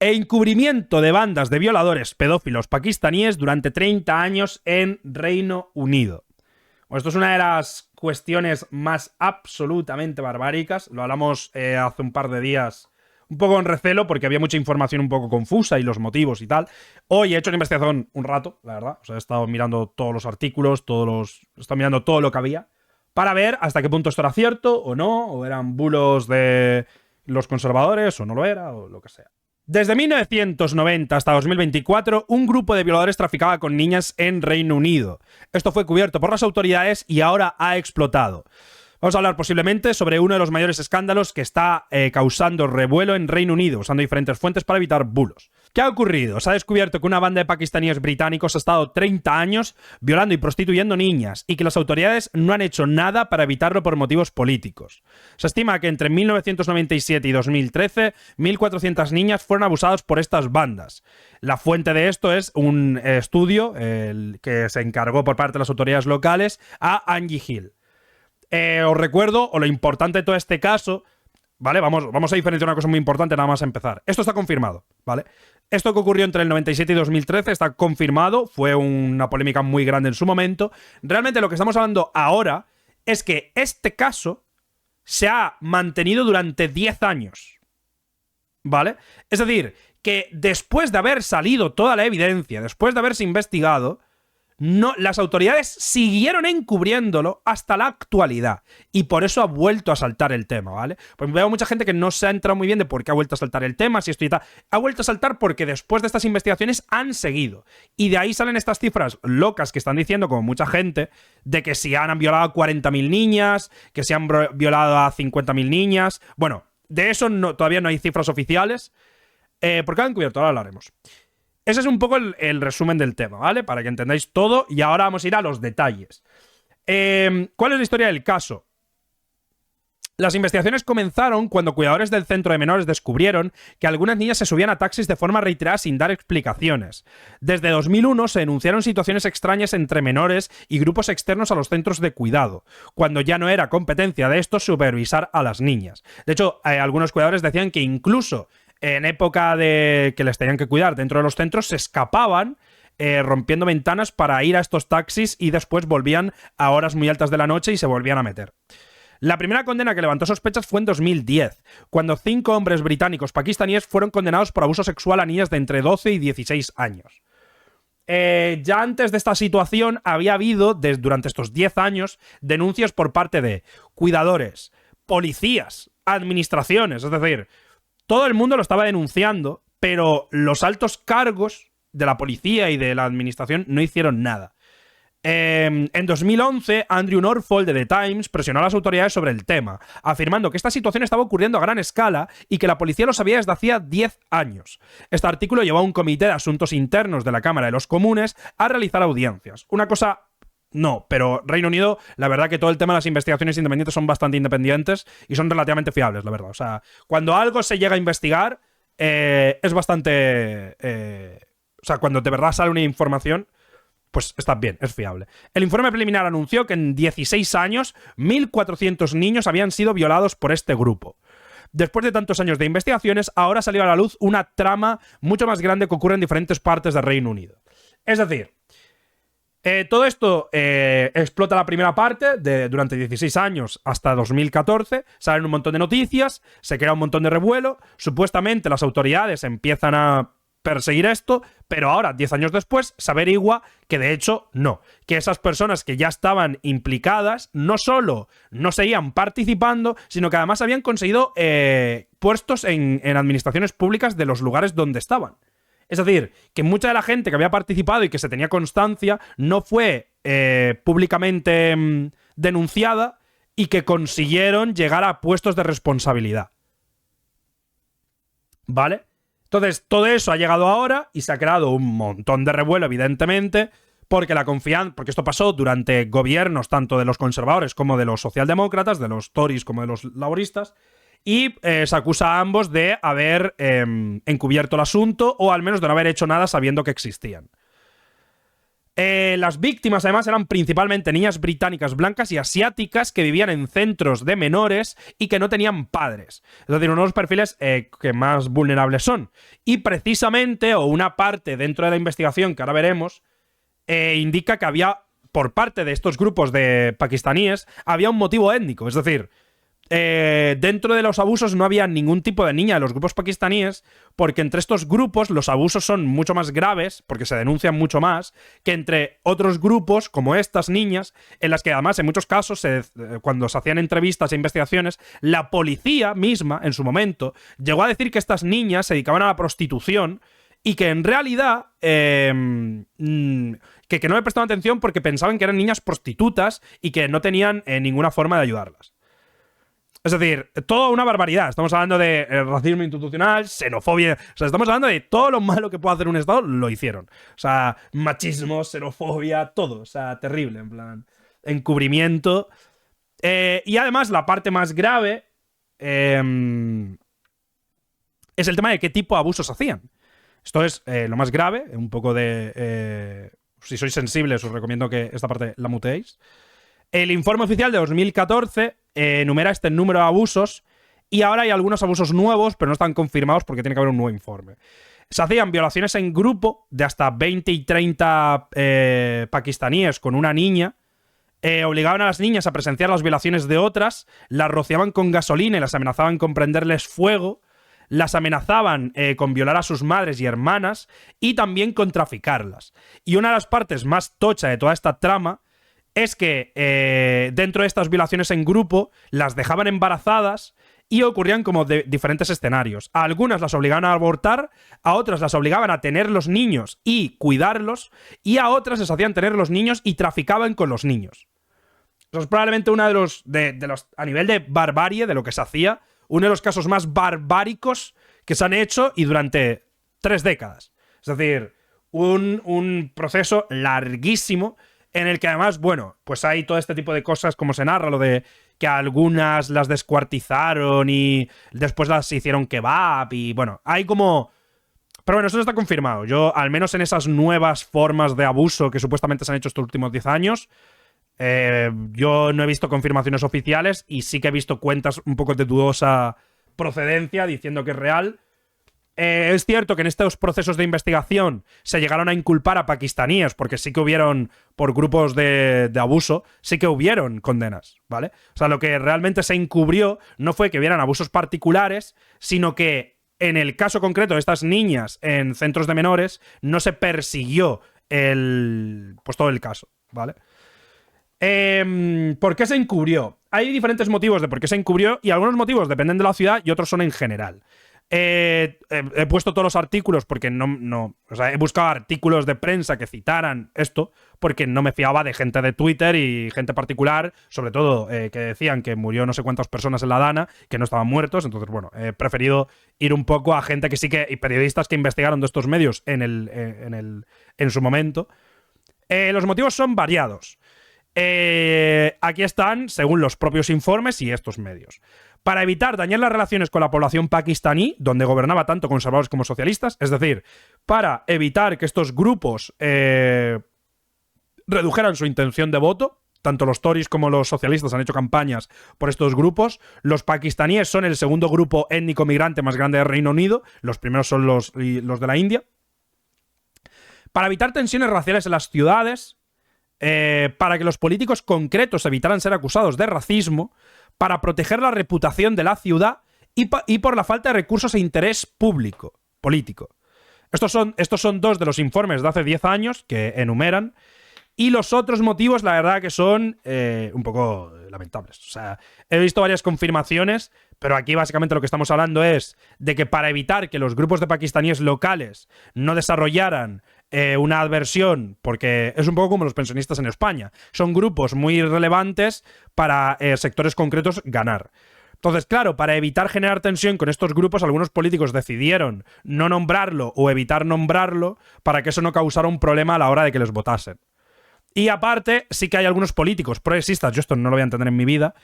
e encubrimiento de bandas de violadores pedófilos pakistaníes durante 30 años en Reino Unido. Bueno, esto es una de las cuestiones más absolutamente barbáricas. Lo hablamos hace un par de días, un poco con recelo, porque había mucha información un poco confusa y los motivos y tal. Hoy he hecho una investigación un rato, la verdad. O sea, he estado mirando todos los artículos, he estado mirando todo lo que había, para ver hasta qué punto esto era cierto o no, o eran bulos de los conservadores, o no lo era, o lo que sea. Desde 1990 hasta 2024, un grupo de violadores traficaba con niñas en Reino Unido. Esto fue cubierto por las autoridades y ahora ha explotado. Vamos a hablar posiblemente sobre uno de los mayores escándalos que está causando revuelo en Reino Unido, usando diferentes fuentes para evitar bulos. ¿Qué ha ocurrido? Se ha descubierto que una banda de pakistaníes británicos ha estado 30 años violando y prostituyendo niñas y que las autoridades no han hecho nada para evitarlo por motivos políticos. Se estima que entre 1997 y 2013, 1.400 niñas fueron abusadas por estas bandas. La fuente de esto es un estudio que se encargó por parte de las autoridades locales a Angie Hill. Os recuerdo, o lo importante de todo este caso, ¿vale? Vamos a diferenciar una cosa muy importante nada más a empezar. Esto está confirmado, ¿vale? Esto que ocurrió entre el 97 y 2013 está confirmado, fue una polémica muy grande en su momento. Realmente lo que estamos hablando ahora es que este caso se ha mantenido durante 10 años, ¿vale? Es decir, que después de haber salido toda la evidencia, después de haberse investigado, no, las autoridades siguieron encubriéndolo hasta la actualidad. Y por eso ha vuelto a saltar el tema, ¿vale? Pues veo mucha gente que no se ha enterado muy bien de por qué ha vuelto a saltar el tema, si esto y tal. Ha vuelto a saltar porque después de estas investigaciones han seguido. Y de ahí salen estas cifras locas que están diciendo, como mucha gente, de que si han violado a 40.000 niñas, que si han violado a 50.000 niñas. Bueno, de eso todavía no hay cifras oficiales. Porque han encubierto, ahora hablaremos. Ese es un poco el resumen del tema, ¿vale? Para que entendáis todo, y ahora vamos a ir a los detalles. ¿Cuál es la historia del caso? Las investigaciones comenzaron cuando cuidadores del centro de menores descubrieron que algunas niñas se subían a taxis de forma reiterada sin dar explicaciones. Desde 2001 se denunciaron situaciones extrañas entre menores y grupos externos a los centros de cuidado, cuando ya no era competencia de estos supervisar a las niñas. De hecho, algunos cuidadores decían que incluso en época de que les tenían que cuidar dentro de los centros, se escapaban rompiendo ventanas para ir a estos taxis y después volvían a horas muy altas de la noche y se volvían a meter. La primera condena que levantó sospechas fue en 2010, cuando 5 hombres británicos pakistaníes fueron condenados por abuso sexual a niñas de entre 12 y 16 años. Ya antes de esta situación había habido, durante estos 10 años, denuncias por parte de cuidadores, policías, administraciones, es decir, todo el mundo lo estaba denunciando, pero los altos cargos de la policía y de la administración no hicieron nada. En 2011, Andrew Norfolk de The Times presionó a las autoridades sobre el tema, afirmando que esta situación estaba ocurriendo a gran escala y que la policía lo sabía desde hacía 10 años. Este artículo llevó a un comité de asuntos internos de la Cámara de los Comunes a realizar audiencias. Una cosa... No, pero Reino Unido, la verdad que todo el tema de las investigaciones independientes son bastante independientes y son relativamente fiables, la verdad. O sea, cuando algo se llega a investigar, es bastante... o sea, cuando de verdad sale una información, pues está bien, es fiable. El informe preliminar anunció que en 16 años, 1.400 niños habían sido violados por este grupo. Después de tantos años de investigaciones, ahora salió a la luz una trama mucho más grande que ocurre en diferentes partes del Reino Unido. Es decir... todo esto explota la primera parte durante 16 años hasta 2014, salen un montón de noticias, se crea un montón de revuelo, supuestamente las autoridades empiezan a perseguir esto, pero ahora, 10 años después, se averigua que de hecho no, que esas personas que ya estaban implicadas no solo no seguían participando, sino que además habían conseguido puestos en administraciones públicas de los lugares donde estaban. Es decir, que mucha de la gente que había participado y que se tenía constancia no fue públicamente denunciada y que consiguieron llegar a puestos de responsabilidad. ¿Vale? Entonces, todo eso ha llegado ahora y se ha creado un montón de revuelo, evidentemente, porque porque esto pasó durante gobiernos tanto de los conservadores como de los socialdemócratas, de los Tories como de los laboristas, y se acusa a ambos de haber encubierto el asunto o al menos de no haber hecho nada sabiendo que existían. Las víctimas, además, eran principalmente niñas británicas, blancas y asiáticas que vivían en centros de menores y que no tenían padres. Es decir, uno de los perfiles que más vulnerables son. Y precisamente, o una parte dentro de la investigación que ahora veremos, indica que había, por parte de estos grupos de pakistaníes, había un motivo étnico. Es decir, dentro de los abusos no había ningún tipo de niña de los grupos pakistaníes, porque entre estos grupos los abusos son mucho más graves, porque se denuncian mucho más, que entre otros grupos como estas niñas, en las que además en muchos casos, cuando se hacían entrevistas e investigaciones, la policía misma, en su momento, llegó a decir que estas niñas se dedicaban a la prostitución y que en realidad que no le prestaban atención porque pensaban que eran niñas prostitutas y que no tenían ninguna forma de ayudarlas. Es decir, toda una barbaridad. Estamos hablando de racismo institucional, xenofobia. O sea, estamos hablando de todo lo malo que puede hacer un Estado, lo hicieron. O sea, machismo, xenofobia, todo. O sea, terrible, en plan. Encubrimiento. Y además, la parte más grave es el tema de qué tipo de abusos hacían. Esto es lo más grave. Un poco de... si sois sensibles, os recomiendo que esta parte la muteéis. El informe oficial de 2014 enumera este número de abusos y ahora hay algunos abusos nuevos, pero no están confirmados porque tiene que haber un nuevo informe. Se hacían violaciones en grupo de hasta 20 y 30 pakistaníes con una niña. Obligaban a las niñas a presenciar las violaciones de otras, las rociaban con gasolina y las amenazaban con prenderles fuego, las amenazaban con violar a sus madres y hermanas y también con traficarlas. Y una de las partes más tocha de toda esta trama es que dentro de estas violaciones en grupo las dejaban embarazadas y ocurrían como de diferentes escenarios. A algunas las obligaban a abortar, a otras las obligaban a tener los niños y cuidarlos, y a otras les hacían tener los niños y traficaban con los niños. Eso es probablemente uno de los, a nivel de barbarie, de lo que se hacía, uno de los casos más barbáricos que se han hecho y durante 3 décadas. Es decir, un proceso larguísimo en el que además, bueno, pues hay todo este tipo de cosas como se narra, lo de que a algunas las descuartizaron y después las hicieron kebab y bueno, hay como... Pero bueno, eso no está confirmado. Yo, al menos en esas nuevas formas de abuso que supuestamente se han hecho estos últimos 10 años, yo no he visto confirmaciones oficiales y sí que he visto cuentas un poco de dudosa procedencia diciendo que es real. Es cierto que en estos procesos de investigación se llegaron a inculpar a pakistaníes, porque sí que hubieron, por grupos de abuso, sí que hubieron condenas, ¿vale? O sea, lo que realmente se encubrió no fue que hubieran abusos particulares, sino que en el caso concreto de estas niñas en centros de menores no se persiguió pues todo el caso, ¿vale? ¿Por qué se encubrió? Hay diferentes motivos de por qué se encubrió y algunos motivos dependen de la ciudad y otros son en general. He puesto todos los artículos porque o sea, he buscado artículos de prensa que citaran esto porque no me fiaba de gente de Twitter y gente particular, sobre todo que decían que murió no sé cuántas personas en la Dana, que no estaban muertos. Entonces, bueno, he preferido ir un poco a gente que sí que, y periodistas que investigaron de estos medios en su momento. Los motivos son variados. Aquí están, según los propios informes y estos medios. Para evitar dañar las relaciones con la población pakistaní, donde gobernaba tanto conservadores como socialistas, es decir, para evitar que estos grupos redujeran su intención de voto. Tanto los Tories como los socialistas han hecho campañas por estos grupos. Los pakistaníes son el segundo grupo étnico migrante más grande del Reino Unido. Los primeros son los de la India. Para evitar tensiones raciales en las ciudades, para que los políticos concretos evitaran ser acusados de racismo, para proteger la reputación de la ciudad y por la falta de recursos e interés político. Estos son 2 de los informes de hace 10 años que enumeran. Y los otros motivos, la verdad, que son un poco lamentables. O sea, he visto varias confirmaciones, pero aquí básicamente lo que estamos hablando es de que para evitar que los grupos de pakistaníes locales no desarrollaran una adversión, porque es un poco como los pensionistas en España. Son grupos muy relevantes para sectores concretos ganar. Entonces, claro, para evitar generar tensión con estos grupos, algunos políticos decidieron no nombrarlo o evitar nombrarlo para que eso no causara un problema a la hora de que les votasen. Y aparte, sí que hay algunos políticos progresistas, yo esto no lo voy a entender en mi vida,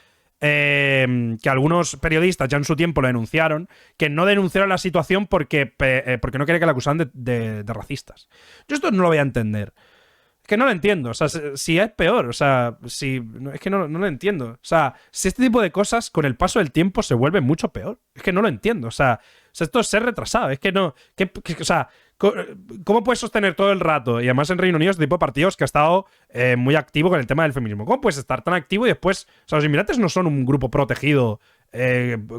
que algunos periodistas ya en su tiempo lo denunciaron, que no denunciaron la situación porque no quería que la acusaran de racistas. Yo esto no lo voy a entender. Es que no lo entiendo. O sea, si es peor. O sea, si. Es que no lo entiendo. O sea, si este tipo de cosas con el paso del tiempo se vuelven mucho peor. Es que no lo entiendo. O sea esto es ser retrasado. Es que no. O sea, ¿cómo puedes sostener todo el rato? Y además en Reino Unido este tipo de partidos que ha estado muy activo con el tema del feminismo. ¿Cómo puedes estar tan activo y después. O sea, los inmigrantes no son un grupo protegido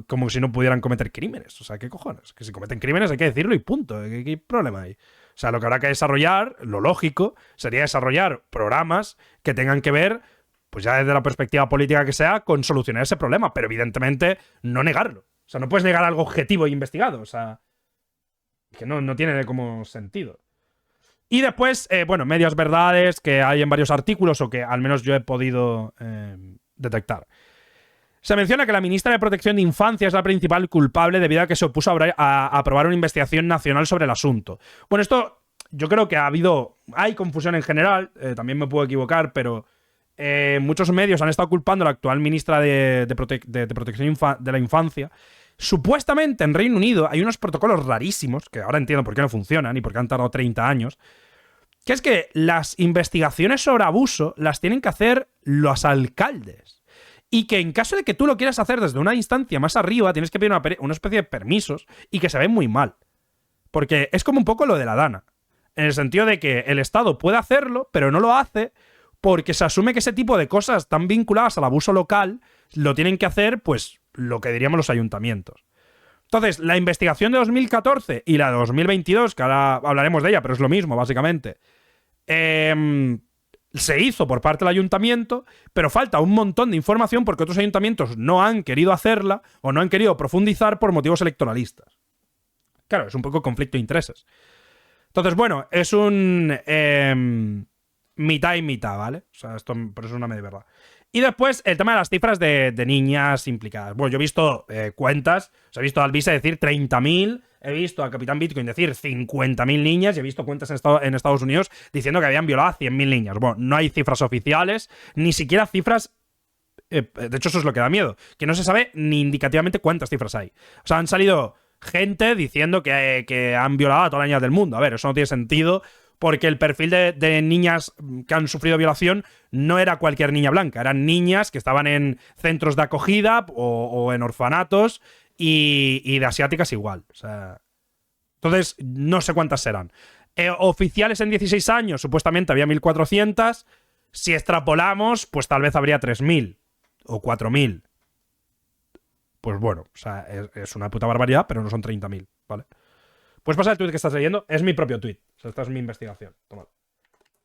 como si no pudieran cometer crímenes. O sea, ¿qué cojones? Que si cometen crímenes hay que decirlo y punto. ¿Qué problema hay? O sea, lo que habrá que desarrollar, lo lógico, sería desarrollar programas que tengan que ver, pues ya desde la perspectiva política que sea, con solucionar ese problema, pero evidentemente no negarlo. O sea, no puedes negar algo objetivo e investigado. O sea, que no tiene como sentido. Y después, bueno, medias verdades que hay en varios artículos o que al menos yo he podido detectar. Se menciona que la ministra de Protección de Infancia es la principal culpable debido a que se opuso a aprobar una investigación nacional sobre el asunto. Bueno, esto yo creo que hay confusión en general, también me puedo equivocar, pero muchos medios han estado culpando a la actual ministra de Protección de la Infancia. Supuestamente en Reino Unido hay unos protocolos rarísimos, que ahora entiendo por qué no funcionan y por qué han tardado 30 años, que es que las investigaciones sobre abuso las tienen que hacer los alcaldes. Y que en caso de que tú lo quieras hacer desde una instancia más arriba, tienes que pedir una especie de permisos y que se ven muy mal. Porque es como un poco lo de la Dana. En el sentido de que el Estado puede hacerlo, pero no lo hace porque se asume que ese tipo de cosas tan vinculadas al abuso local lo tienen que hacer, pues, lo que diríamos los ayuntamientos. Entonces, la investigación de 2014 y la de 2022, que ahora hablaremos de ella, pero es lo mismo, básicamente, se hizo por parte del ayuntamiento, pero falta un montón de información porque otros ayuntamientos no han querido hacerla o no han querido profundizar por motivos electoralistas. Claro, es un poco conflicto de intereses. Entonces, bueno, es un mitad y mitad, ¿vale? O sea, esto por eso es una media verdad. Y después, el tema de las cifras de niñas implicadas. Bueno, yo he visto cuentas, o sea, he visto a Alvisa decir 30.000, he visto a Capitán Bitcoin decir 50.000 niñas y he visto cuentas en Estados Unidos diciendo que habían violado a 100.000 niñas. Bueno, no hay cifras oficiales, ni siquiera cifras. De hecho, eso es lo que da miedo, que no se sabe ni indicativamente cuántas cifras hay. O sea, han salido gente diciendo que han violado a todas las niñas del mundo. A ver, eso no tiene sentido, porque el perfil de niñas que han sufrido violación no era cualquier niña blanca, eran niñas que estaban en centros de acogida o en orfanatos y de asiáticas igual. O sea, entonces, no sé cuántas serán. Oficiales en 16 años, supuestamente había 1.400. Si extrapolamos, pues tal vez habría 3.000 o 4.000. Pues bueno, o sea, es una puta barbaridad, pero no son 30.000, ¿vale? Pues pasa el tweet que estás leyendo, es mi propio tweet. O sea, esta es mi investigación. Toma. O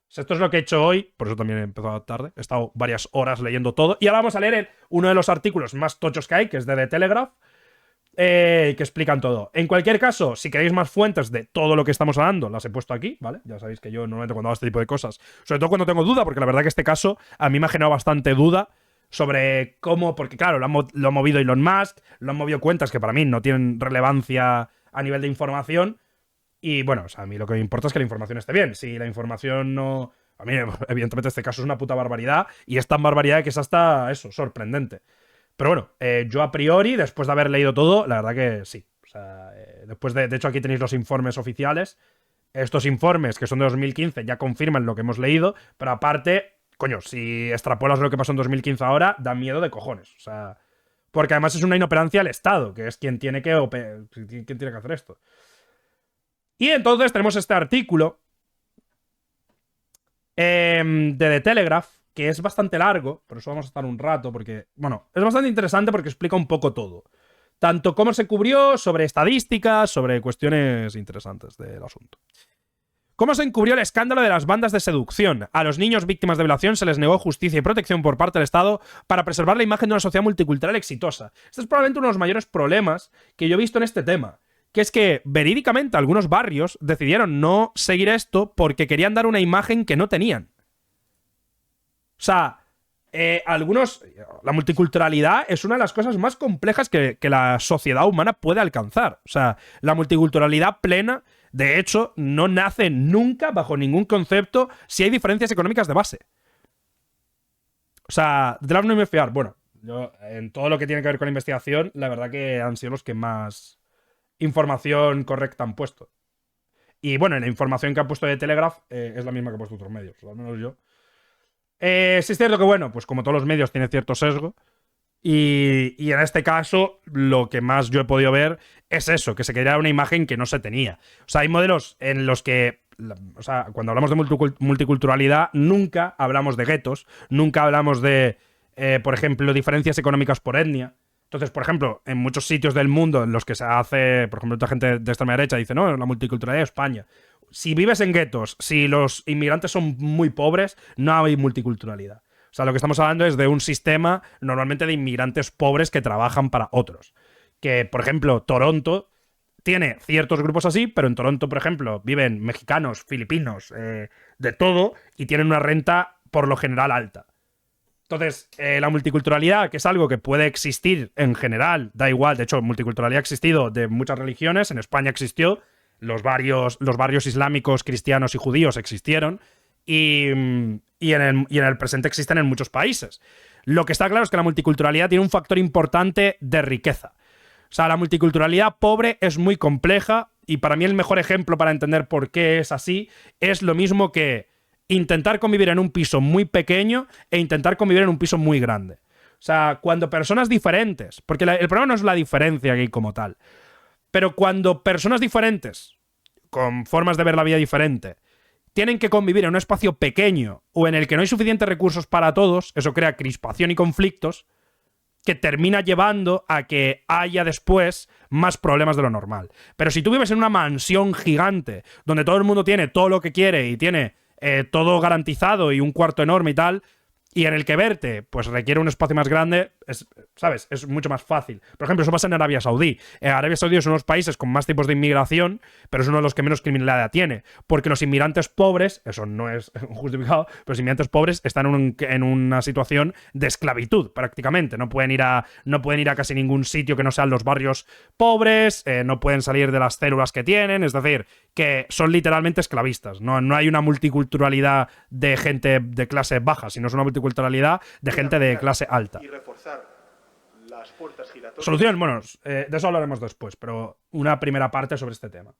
sea, esto es lo que he hecho hoy, por eso también he empezado tarde. He estado varias horas leyendo todo. Y ahora vamos a leer uno de los artículos más tochos que hay, que es de The Telegraph, que explican todo. En cualquier caso, si queréis más fuentes de todo lo que estamos hablando, las he puesto aquí, ¿vale? Ya sabéis que yo normalmente cuando hago este tipo de cosas, sobre todo cuando tengo duda, porque la verdad que este caso a mí me ha generado bastante duda sobre cómo, porque claro, lo ha movido Elon Musk, lo han movido cuentas que para mí no tienen relevancia a nivel de información. Y bueno, o sea, a mí lo que me importa es que la información esté bien. Si la información no... A mí, evidentemente, este caso es una puta barbaridad y es tan barbaridad que es hasta, eso, sorprendente. Pero bueno, yo a priori, después de haber leído todo, la verdad que sí. O sea, después de hecho, aquí tenéis los informes oficiales. Estos informes, que son de 2015, ya confirman lo que hemos leído, pero aparte, coño, si extrapolas lo que pasó en 2015 ahora, da miedo de cojones. O sea, porque además es una inoperancia del Estado, que es quien tiene que hacer esto. Y entonces tenemos este artículo de The Telegraph, que es bastante largo, por eso vamos a estar un rato, porque, bueno, es bastante interesante porque explica un poco todo. Tanto cómo se cubrió, sobre estadísticas, sobre cuestiones interesantes del asunto. ¿Cómo se encubrió el escándalo de las bandas de seducción? A los niños víctimas de violación se les negó justicia y protección por parte del Estado para preservar la imagen de una sociedad multicultural exitosa. Este es probablemente uno de los mayores problemas que yo he visto en este tema. Que es que, verídicamente, algunos barrios decidieron no seguir esto porque querían dar una imagen que no tenían. O sea, la multiculturalidad es una de las cosas más complejas que la sociedad humana puede alcanzar. O sea, la multiculturalidad plena, de hecho, no nace nunca bajo ningún concepto si hay diferencias económicas de base. O sea, de la no me fiar. Bueno, yo en todo lo que tiene que ver con la investigación, la verdad que han sido los que más información correcta han puesto. Y bueno, la información que ha puesto de Telegraph es la misma que ha puesto otros medios, al menos yo. Sí es cierto que, bueno, pues como todos los medios tiene cierto sesgo. Y en este caso, lo que más yo he podido ver es eso, que se quería una imagen que no se tenía. O sea, hay modelos en los que, o sea, cuando hablamos de multiculturalidad, nunca hablamos de guetos, nunca hablamos de, por ejemplo, diferencias económicas por etnia. Entonces, por ejemplo, en muchos sitios del mundo en los que se hace, por ejemplo, otra gente de extrema derecha dice, no, la multiculturalidad de España. Si vives en guetos, si los inmigrantes son muy pobres, no hay multiculturalidad. O sea, lo que estamos hablando es de un sistema normalmente de inmigrantes pobres que trabajan para otros. Que, por ejemplo, Toronto tiene ciertos grupos así, pero en Toronto, por ejemplo, viven mexicanos, filipinos, de todo, y tienen una renta por lo general alta. Entonces, la multiculturalidad, que es algo que puede existir en general, da igual, de hecho, multiculturalidad ha existido de muchas religiones, en España existió, los barrios islámicos, cristianos y judíos existieron, y en el presente existen en muchos países. Lo que está claro es que la multiculturalidad tiene un factor importante de riqueza. O sea, la multiculturalidad pobre es muy compleja y para mí el mejor ejemplo para entender por qué es así es lo mismo que intentar convivir en un piso muy pequeño e intentar convivir en un piso muy grande. O sea, cuando personas diferentes, porque el problema no es la diferencia aquí como tal, pero cuando personas diferentes, con formas de ver la vida diferente, tienen que convivir en un espacio pequeño o en el que no hay suficientes recursos para todos, eso crea crispación y conflictos que termina llevando a que haya después más problemas de lo normal. Pero si tú vives en una mansión gigante donde todo el mundo tiene todo lo que quiere y tiene todo garantizado y un cuarto enorme y tal, y en el que verte pues requiere un espacio más grande, ¿sabes? Es mucho más fácil. Por ejemplo, eso pasa en Arabia Saudí. Arabia Saudí es uno de los países con más tipos de inmigración, pero es uno de los que menos criminalidad tiene. Porque los inmigrantes pobres, eso no es justificado, pero los inmigrantes pobres están en una situación de esclavitud, prácticamente. No pueden ir a casi ningún sitio que no sean los barrios pobres, no pueden salir de las células que tienen, es decir, que son literalmente esclavistas. No hay una multiculturalidad de gente de clase baja, sino es una multiculturalidad de gente de clase alta. Y reforzar las puertas giratorias. Solución, bueno, de eso hablaremos después, pero una primera parte sobre este tema.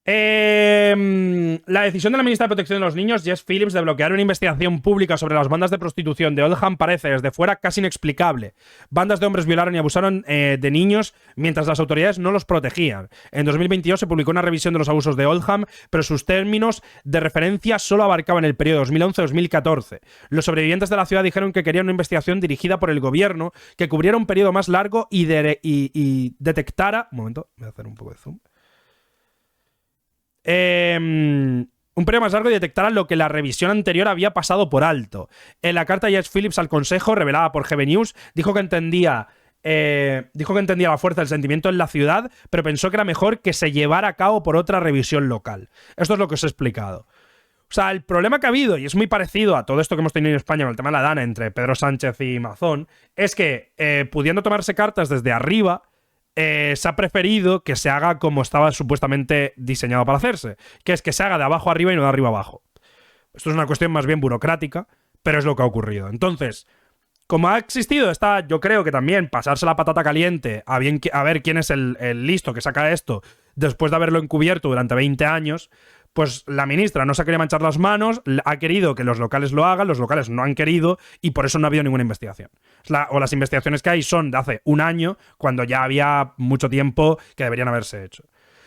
La decisión de la ministra de Protección de los Niños, Jess Phillips, de bloquear una investigación pública sobre las bandas de prostitución de Oldham parece desde fuera casi inexplicable. Bandas de hombres violaron y abusaron de niños mientras las autoridades no los protegían. En 2022 se publicó una revisión de los abusos de Oldham, pero sus términos de referencia solo abarcaban el periodo 2011-2014. Los sobrevivientes de la ciudad dijeron que querían una investigación dirigida por el gobierno que cubriera un periodo más largo y detectara... Un momento, voy a hacer un poco de zoom. Un periodo más largo y detectaran lo que la revisión anterior había pasado por alto. En la carta, Jess Phillips al Consejo, revelada por GB News, dijo que entendía la fuerza del sentimiento en la ciudad, pero pensó que era mejor que se llevara a cabo por otra revisión local. Esto es lo que os he explicado. O sea, el problema que ha habido, y es muy parecido a todo esto que hemos tenido en España con el tema de la DANA entre Pedro Sánchez y Mazón, es que pudiendo tomarse cartas desde arriba, se ha preferido que se haga como estaba supuestamente diseñado para hacerse, que es que se haga de abajo arriba y no de arriba abajo. Esto es una cuestión más bien burocrática, pero es lo que ha ocurrido. Entonces, como ha existido esta, yo creo que también pasarse la patata caliente a ver quién es el listo que saca esto después de haberlo encubierto durante 20 años, pues la ministra no se ha querido manchar las manos, ha querido que los locales lo hagan, los locales no han querido y por eso no ha habido ninguna investigación. O las investigaciones que hay son de hace un año, cuando ya había mucho tiempo que deberían haberse hecho.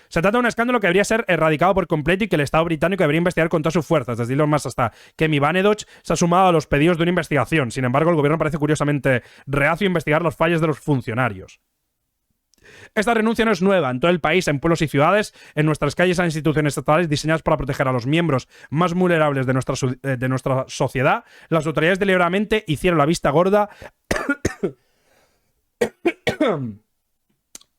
Se trata de un escándalo que debería ser erradicado por completo y que el Estado británico debería investigar con todas sus fuerzas, desde Elon Musk hasta Kemi Vanedoch se ha sumado a los pedidos de una investigación. Sin embargo, el gobierno parece curiosamente reacio a investigar los fallos de los funcionarios. Esta renuncia no es nueva. En todo el país, en pueblos y ciudades, en nuestras calles hay instituciones estatales diseñadas para proteger a los miembros más vulnerables de nuestra sociedad. Las autoridades deliberadamente hicieron la vista gorda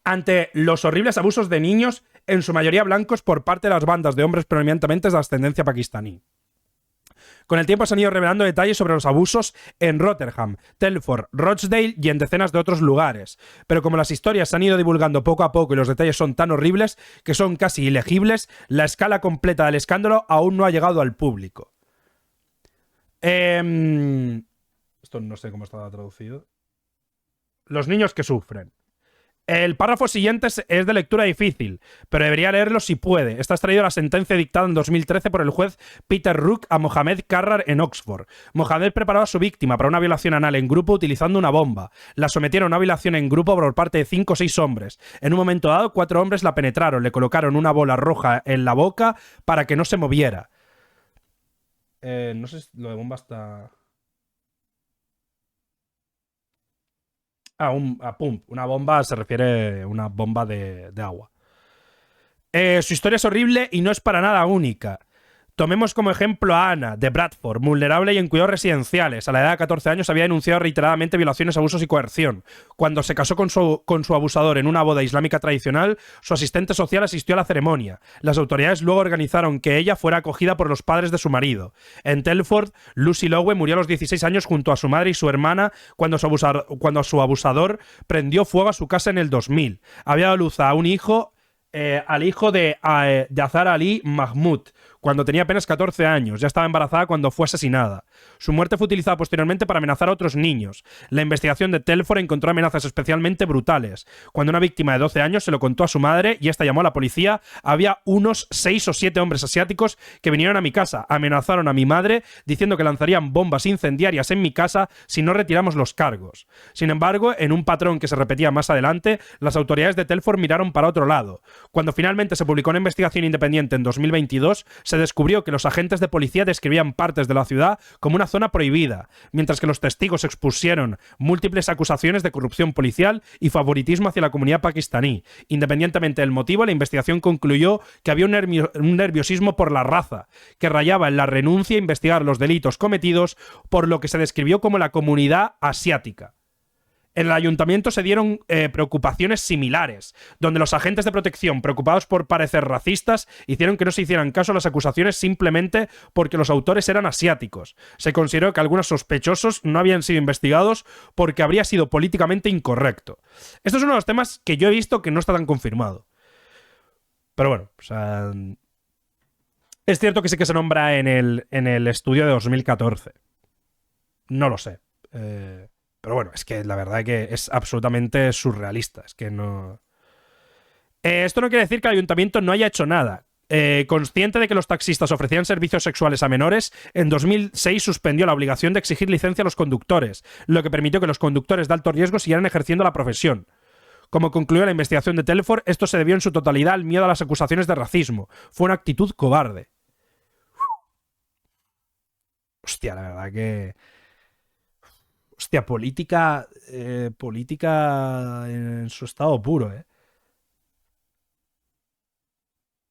ante los horribles abusos de niños, en su mayoría blancos, por parte de las bandas de hombres predominantemente de ascendencia pakistaní. Con el tiempo se han ido revelando detalles sobre los abusos en Rotherham, Telford, Rochdale y en decenas de otros lugares. Pero como las historias se han ido divulgando poco a poco y los detalles son tan horribles que son casi ilegibles, la escala completa del escándalo aún no ha llegado al público. Esto no sé cómo está traducido. Los niños que sufren. El párrafo siguiente es de lectura difícil, pero debería leerlo si puede. Está extraído de la sentencia dictada en 2013 por el juez Peter Rook a Mohamed Carrar en Oxford. Mohamed preparó a su víctima para una violación anal en grupo utilizando una bomba. La sometieron a una violación en grupo por parte de 5 o 6 hombres. En un momento dado, 4 hombres la penetraron, le colocaron una bola roja en la boca para que no se moviera. No sé si lo de bomba está... pump. Una bomba se refiere a una bomba de agua. Su historia es horrible y no es para nada única. Tomemos como ejemplo a Ana, de Bradford, vulnerable y en cuidados residenciales. A la edad de 14 años había denunciado reiteradamente violaciones, abusos y coerción. Cuando se casó con su abusador en una boda islámica tradicional, su asistente social asistió a la ceremonia. Las autoridades luego organizaron que ella fuera acogida por los padres de su marido. En Telford, Lucy Lowe murió a los 16 años junto a su madre y su hermana cuando su abusador prendió fuego a su casa en el 2000. Había dado luz a un hijo, al hijo de Azhar Ali Mahmoud, cuando tenía apenas 14 años. Ya estaba embarazada cuando fue asesinada. Su muerte fue utilizada posteriormente para amenazar a otros niños. La investigación de Telford encontró amenazas especialmente brutales. Cuando una víctima de 12 años se lo contó a su madre y esta llamó a la policía, había unos 6 o 7 hombres asiáticos que vinieron a mi casa, amenazaron a mi madre diciendo que lanzarían bombas incendiarias en mi casa si no retiramos los cargos. Sin embargo, en un patrón que se repetía más adelante, las autoridades de Telford miraron para otro lado. Cuando finalmente se publicó una investigación independiente en 2022, se descubrió que los agentes de policía describían partes de la ciudad como una zona prohibida, mientras que los testigos expusieron múltiples acusaciones de corrupción policial y favoritismo hacia la comunidad pakistaní. Independientemente del motivo, la investigación concluyó que había un nerviosismo por la raza, que rayaba en la renuncia a investigar los delitos cometidos por lo que se describió como la comunidad asiática. En el ayuntamiento se dieron preocupaciones similares, donde los agentes de protección, preocupados por parecer racistas, hicieron que no se hicieran caso a las acusaciones simplemente porque los autores eran asiáticos. Se consideró que algunos sospechosos no habían sido investigados porque habría sido políticamente incorrecto. Esto es uno de los temas que yo he visto que no está tan confirmado. Pero bueno, o sea... Es cierto que sí que se nombra en el estudio de 2014. No lo sé. Pero bueno, es que la verdad es que es absolutamente surrealista. Es que no... esto no quiere decir que el ayuntamiento no haya hecho nada. Consciente de que los taxistas ofrecían servicios sexuales a menores, en 2006 suspendió la obligación de exigir licencia a los conductores, lo que permitió que los conductores de alto riesgo siguieran ejerciendo la profesión. Como concluyó la investigación de Telford, esto se debió en su totalidad al miedo a las acusaciones de racismo. Fue una actitud cobarde. Hostia, la verdad que... Hostia, política en su estado puro, ¿eh?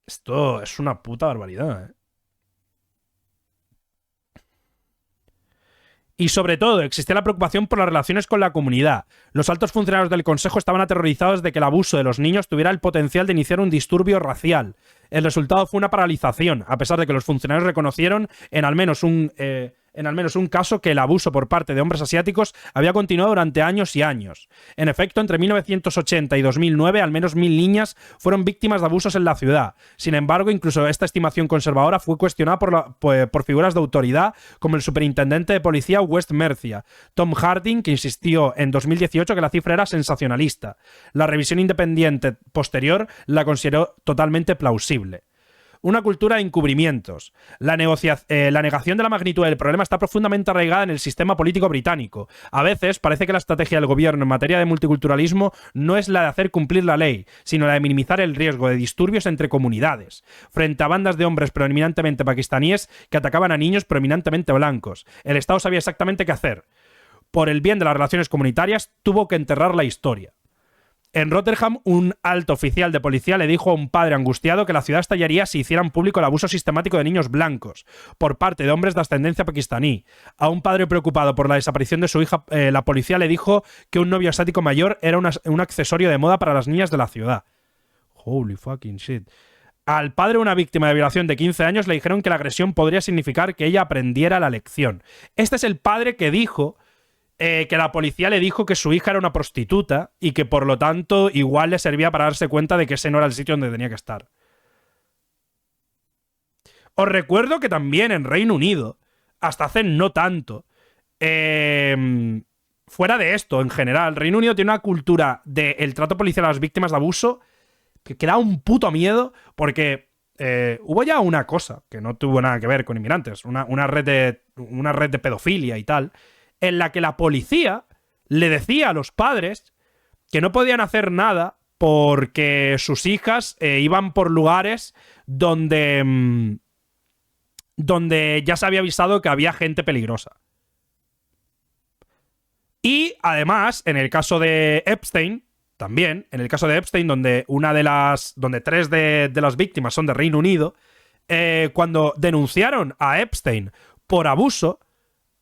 Esto es una puta barbaridad, ¿eh? Y sobre todo, existía la preocupación por las relaciones con la comunidad. Los altos funcionarios del Consejo estaban aterrorizados de que el abuso de los niños tuviera el potencial de iniciar un disturbio racial. El resultado fue una paralización, a pesar de que los funcionarios reconocieron en al menos un caso que el abuso por parte de hombres asiáticos había continuado durante años y años. En efecto, entre 1980 y 2009, al menos 1000 niñas fueron víctimas de abusos en la ciudad. Sin embargo, incluso esta estimación conservadora fue cuestionada por figuras de autoridad como el superintendente de policía West Mercia, Tom Harding, que insistió en 2018 que la cifra era sensacionalista. La revisión independiente posterior la consideró totalmente plausible. Una cultura de encubrimientos. La negación de la magnitud del problema está profundamente arraigada en el sistema político británico. A veces parece que la estrategia del gobierno en materia de multiculturalismo no es la de hacer cumplir la ley, sino la de minimizar el riesgo de disturbios entre comunidades, frente a bandas de hombres predominantemente pakistaníes que atacaban a niños predominantemente blancos. El Estado sabía exactamente qué hacer. Por el bien de las relaciones comunitarias, tuvo que enterrar la historia. En Rotherham, un alto oficial de policía le dijo a un padre angustiado que la ciudad estallaría si hicieran público el abuso sistemático de niños blancos por parte de hombres de ascendencia pakistaní. A un padre preocupado por la desaparición de su hija, la policía le dijo que un novio asiático mayor era un accesorio de moda para las niñas de la ciudad. Holy fucking shit. Al padre de una víctima de violación de 15 años le dijeron que la agresión podría significar que ella aprendiera la lección. Este es el padre que dijo... que la policía le dijo que su hija era una prostituta y que por lo tanto igual le servía para darse cuenta de que ese no era el sitio donde tenía que estar. Os recuerdo que también en Reino Unido, hasta hace no tanto, fuera de esto, en general, Reino Unido tiene una cultura del trato policial a las víctimas de abuso que da un puto miedo, porque hubo ya una cosa que no tuvo nada que ver con inmigrantes, una red de pedofilia y tal, en la que la policía le decía a los padres que no podían hacer nada porque sus hijas iban por lugares donde ya se había avisado que había gente peligrosa. Y además, en el caso de Epstein, también, en el caso de Epstein, donde tres de las víctimas son de Reino Unido, cuando denunciaron a Epstein por abuso,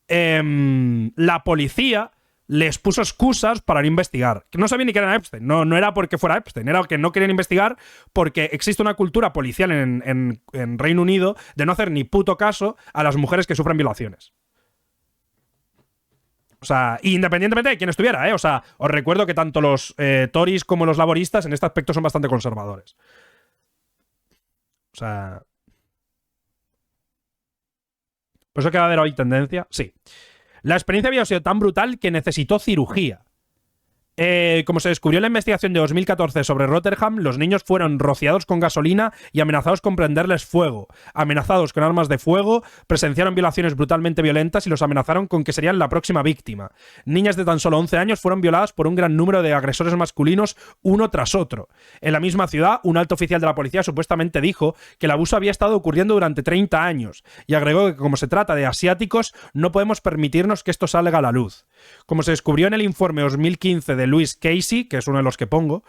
la policía les puso excusas para no investigar. No sabían ni que era Epstein. No era porque fuera Epstein, era que no querían investigar porque existe una cultura policial en Reino Unido de no hacer ni puto caso a las mujeres que sufren violaciones. O sea, independientemente de quién estuviera, ¿eh? O sea, os recuerdo que tanto los Tories como los laboristas en este aspecto son bastante conservadores. O sea... ¿Por eso que va a haber hoy tendencia? Sí. La experiencia había sido tan brutal que necesitó cirugía. Como se descubrió en la investigación de 2014 sobre Rotherham, los niños fueron rociados con gasolina y amenazados con prenderles fuego. Amenazados con armas de fuego, presenciaron violaciones brutalmente violentas y los amenazaron con que serían la próxima víctima. Niñas de tan solo 11 años fueron violadas por un gran número de agresores masculinos, uno tras otro. En la misma ciudad, un alto oficial de la policía supuestamente dijo que el abuso había estado ocurriendo durante 30 años y agregó que como se trata de asiáticos, no podemos permitirnos que esto salga a la luz. Como se descubrió en el informe 2015 de Louis Casey, que es uno de los que pongo,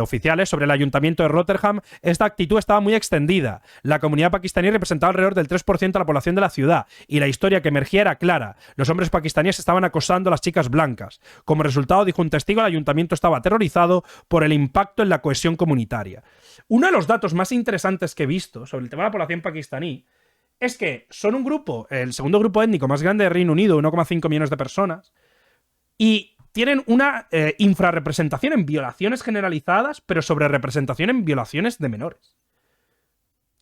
oficiales, sobre el ayuntamiento de Rotherham, esta actitud estaba muy extendida. La comunidad pakistaní representaba alrededor del 3% de la población de la ciudad, y la historia que emergía era clara. Los hombres pakistaníes estaban acosando a las chicas blancas. Como resultado, dijo un testigo, el ayuntamiento estaba aterrorizado por el impacto en la cohesión comunitaria. Uno de los datos más interesantes que he visto sobre el tema de la población pakistaní es que son un grupo, el segundo grupo étnico más grande de Reino Unido, 1,5 millones de personas, y tienen una infrarrepresentación en violaciones generalizadas, pero sobrerepresentación en violaciones de menores.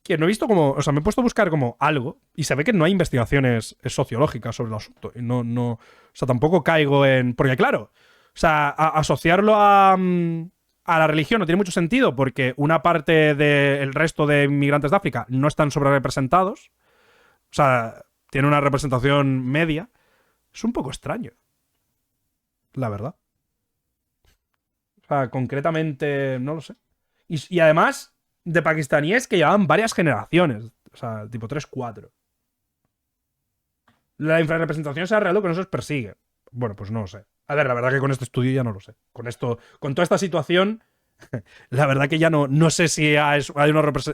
Que no he visto como... O sea, me he puesto a buscar como algo y se ve que no hay investigaciones sociológicas sobre el asunto. Y no, o sea, tampoco caigo en... Porque claro, o sea, asociarlo a la religión no tiene mucho sentido porque una parte del resto de inmigrantes de África no están sobrerepresentados. O sea, tiene una representación media. Es un poco extraño. La verdad. O sea, concretamente, no lo sé. Y además, de pakistaníes que llevaban varias generaciones. O sea, tipo 3, 4. La infrarrepresentación se ha real, que no se os persigue. Bueno, pues no lo sé. A ver, la verdad que con este estudio ya no lo sé. Con toda esta situación, la verdad que ya no sé si hay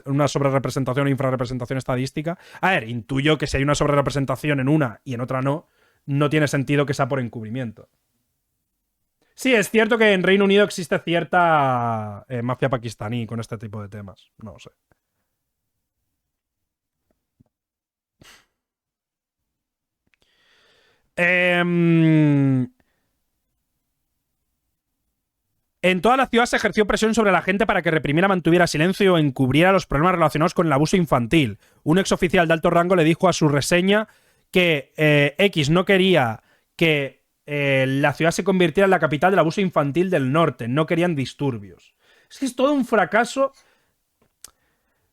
una sobrerepresentación o infrarrepresentación estadística. A ver, intuyo que si hay una sobrerepresentación en una y en otra no tiene sentido que sea por encubrimiento. Sí, es cierto que en Reino Unido existe cierta mafia pakistaní con este tipo de temas. No lo sé. En toda la ciudad se ejerció presión sobre la gente para que reprimiera, mantuviera silencio o encubriera los problemas relacionados con el abuso infantil. Un exoficial de alto rango le dijo a su reseña que X no quería que la ciudad se convirtiera en la capital del abuso infantil del norte. No querían disturbios. Es que es todo un fracaso.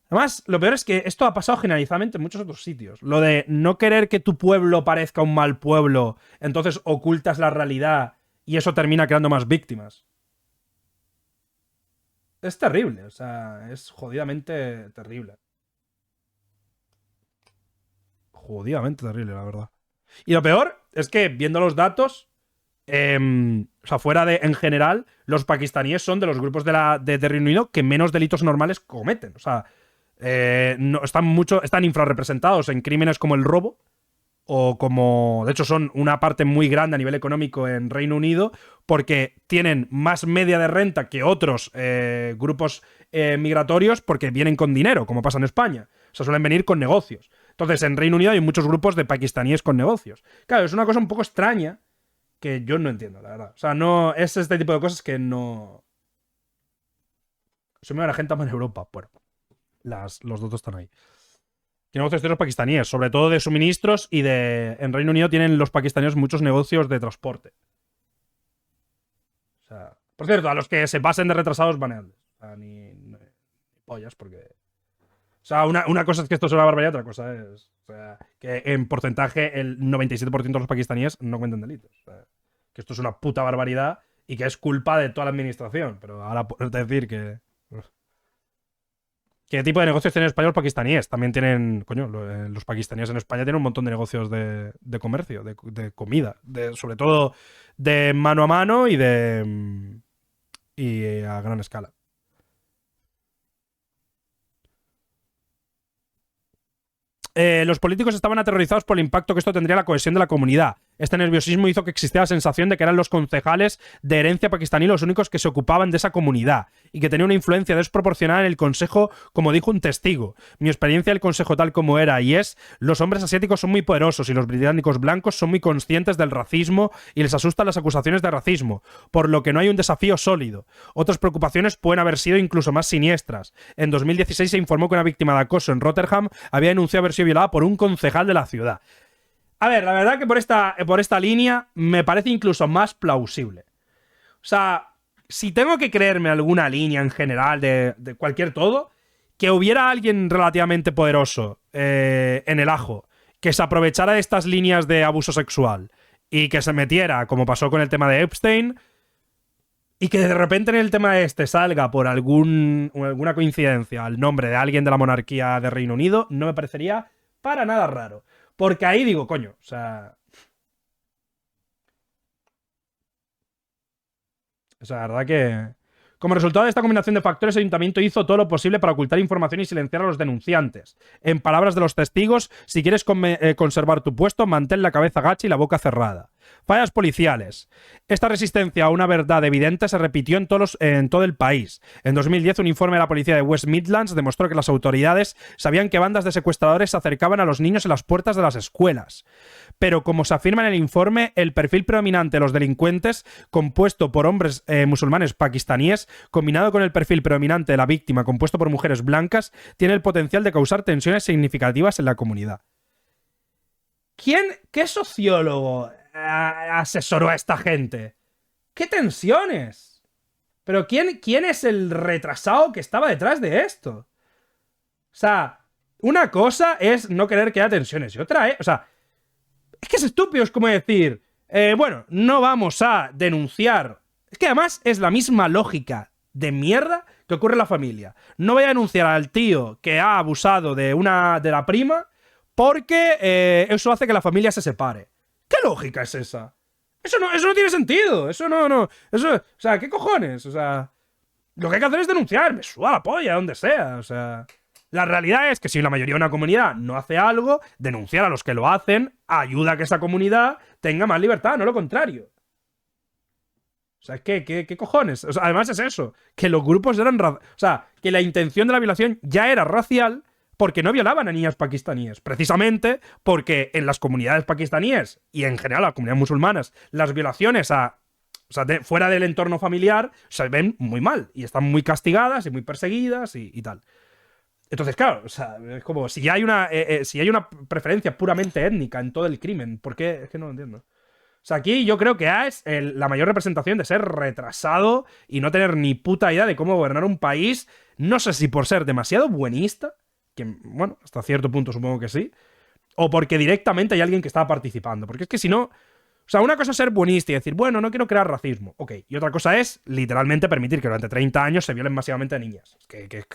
Además, lo peor es que esto ha pasado generalizadamente en muchos otros sitios. Lo de no querer que tu pueblo parezca un mal pueblo, entonces ocultas la realidad y eso termina creando más víctimas. Es terrible, o sea, es jodidamente terrible. Jodidamente terrible, la verdad. Y lo peor es que, viendo los datos, o sea, fuera de, en general, los pakistaníes son de los grupos de Reino Unido que menos delitos normales cometen. O sea, están infrarrepresentados en crímenes como el robo, o como... De hecho, son una parte muy grande a nivel económico en Reino Unido, porque tienen más media de renta que otros grupos migratorios, porque vienen con dinero, como pasa en España. O sea, suelen venir con negocios. Entonces, en Reino Unido hay muchos grupos de pakistaníes con negocios. Claro, es una cosa un poco extraña que yo no entiendo, la verdad. O sea, no es este tipo de cosas que no... Se me va la gente en Europa. Bueno, los datos están ahí. Tiene negocios de los pakistaníes, sobre todo de suministros y de... En Reino Unido tienen los pakistaníes muchos negocios de transporte. Por cierto, a los que se pasen de retrasados, baneadles. O sea, ni pollas, porque... O sea, una cosa es que esto es una barbaridad, otra cosa es... O sea, que en porcentaje el 97% de los pakistaníes no cuentan delitos. O sea, que esto es una puta barbaridad y que es culpa de toda la administración. Pero ahora puedes decir que... ¿Qué tipo de negocios tienen españoles pakistaníes? También tienen... Coño, los pakistaníes en España tienen un montón de negocios de comercio, de comida. Sobre todo de mano a mano y de... y a gran escala. Los políticos estaban aterrorizados por el impacto que esto tendría en la cohesión de la comunidad. Este nerviosismo hizo que existiera la sensación de que eran los concejales de herencia pakistaní los únicos que se ocupaban de esa comunidad y que tenía una influencia desproporcionada en el consejo, como dijo un testigo. Mi experiencia del consejo tal como era y es, los hombres asiáticos son muy poderosos y los británicos blancos son muy conscientes del racismo y les asustan las acusaciones de racismo, por lo que no hay un desafío sólido. Otras preocupaciones pueden haber sido incluso más siniestras. En 2016 se informó que una víctima de acoso en Rotherham había denunciado haber sido violada por un concejal de la ciudad. A ver, la verdad que por esta línea me parece incluso más plausible. O sea, si tengo que creerme alguna línea en general de cualquier todo, que hubiera alguien relativamente poderoso en el ajo que se aprovechara de estas líneas de abuso sexual y que se metiera, como pasó con el tema de Epstein, y que de repente en el tema este salga por alguna coincidencia el nombre de alguien de la monarquía de Reino Unido, no me parecería para nada raro. Porque ahí digo, coño, o sea... O sea, la verdad que... Como resultado de esta combinación de factores, el ayuntamiento hizo todo lo posible para ocultar información y silenciar a los denunciantes. En palabras de los testigos, si quieres conservar tu puesto, mantén la cabeza gacha y la boca cerrada. Fallas policiales. Esta resistencia a una verdad evidente se repitió en todo el país. En 2010, un informe de la policía de West Midlands demostró que las autoridades sabían que bandas de secuestradores se acercaban a los niños en las puertas de las escuelas. Pero, como se afirma en el informe, el perfil predominante de los delincuentes, compuesto por hombres musulmanes pakistaníes, combinado con el perfil predominante de la víctima, compuesto por mujeres blancas, tiene el potencial de causar tensiones significativas en la comunidad. ¿Qué sociólogo asesoró a esta gente? ¿Qué tensiones? ¿Pero quién es el retrasado que estaba detrás de esto? O sea, una cosa es no querer que haya tensiones y otra, o sea, es que es estúpido, es como decir, bueno, no vamos a denunciar. Es que además es la misma lógica de mierda que ocurre en la familia. No voy a denunciar al tío que ha abusado de la prima porque eso hace que la familia se separe. ¿Qué lógica es esa? Eso no tiene sentido. Eso no. Eso, o sea, ¿qué cojones? O sea, lo que hay que hacer es denunciar. Me suda la polla, donde sea. O sea, la realidad es que si la mayoría de una comunidad no hace algo, denunciar a los que lo hacen ayuda a que esa comunidad tenga más libertad, no lo contrario. O sea, ¿qué cojones? O sea, además es eso, que los grupos eran... O sea, que la intención de la violación ya era racial porque no violaban a niñas pakistaníes. Precisamente porque en las comunidades pakistaníes y en general las comunidades musulmanas, las violaciones fuera del entorno familiar se ven muy mal y están muy castigadas y muy perseguidas y tal. Entonces, claro, o sea, es como si hay una preferencia puramente étnica en todo el crimen, ¿por qué? Es que no lo entiendo. O sea, aquí yo creo que A es la mayor representación de ser retrasado y no tener ni puta idea de cómo gobernar un país. No sé si por ser demasiado buenista, que, bueno, hasta cierto punto supongo que sí, o porque directamente hay alguien que está participando. Porque es que si no... O sea, una cosa es ser buenista y decir, bueno, no quiero crear racismo. Ok. Y otra cosa es, literalmente, permitir que durante 30 años se violen masivamente a niñas. Es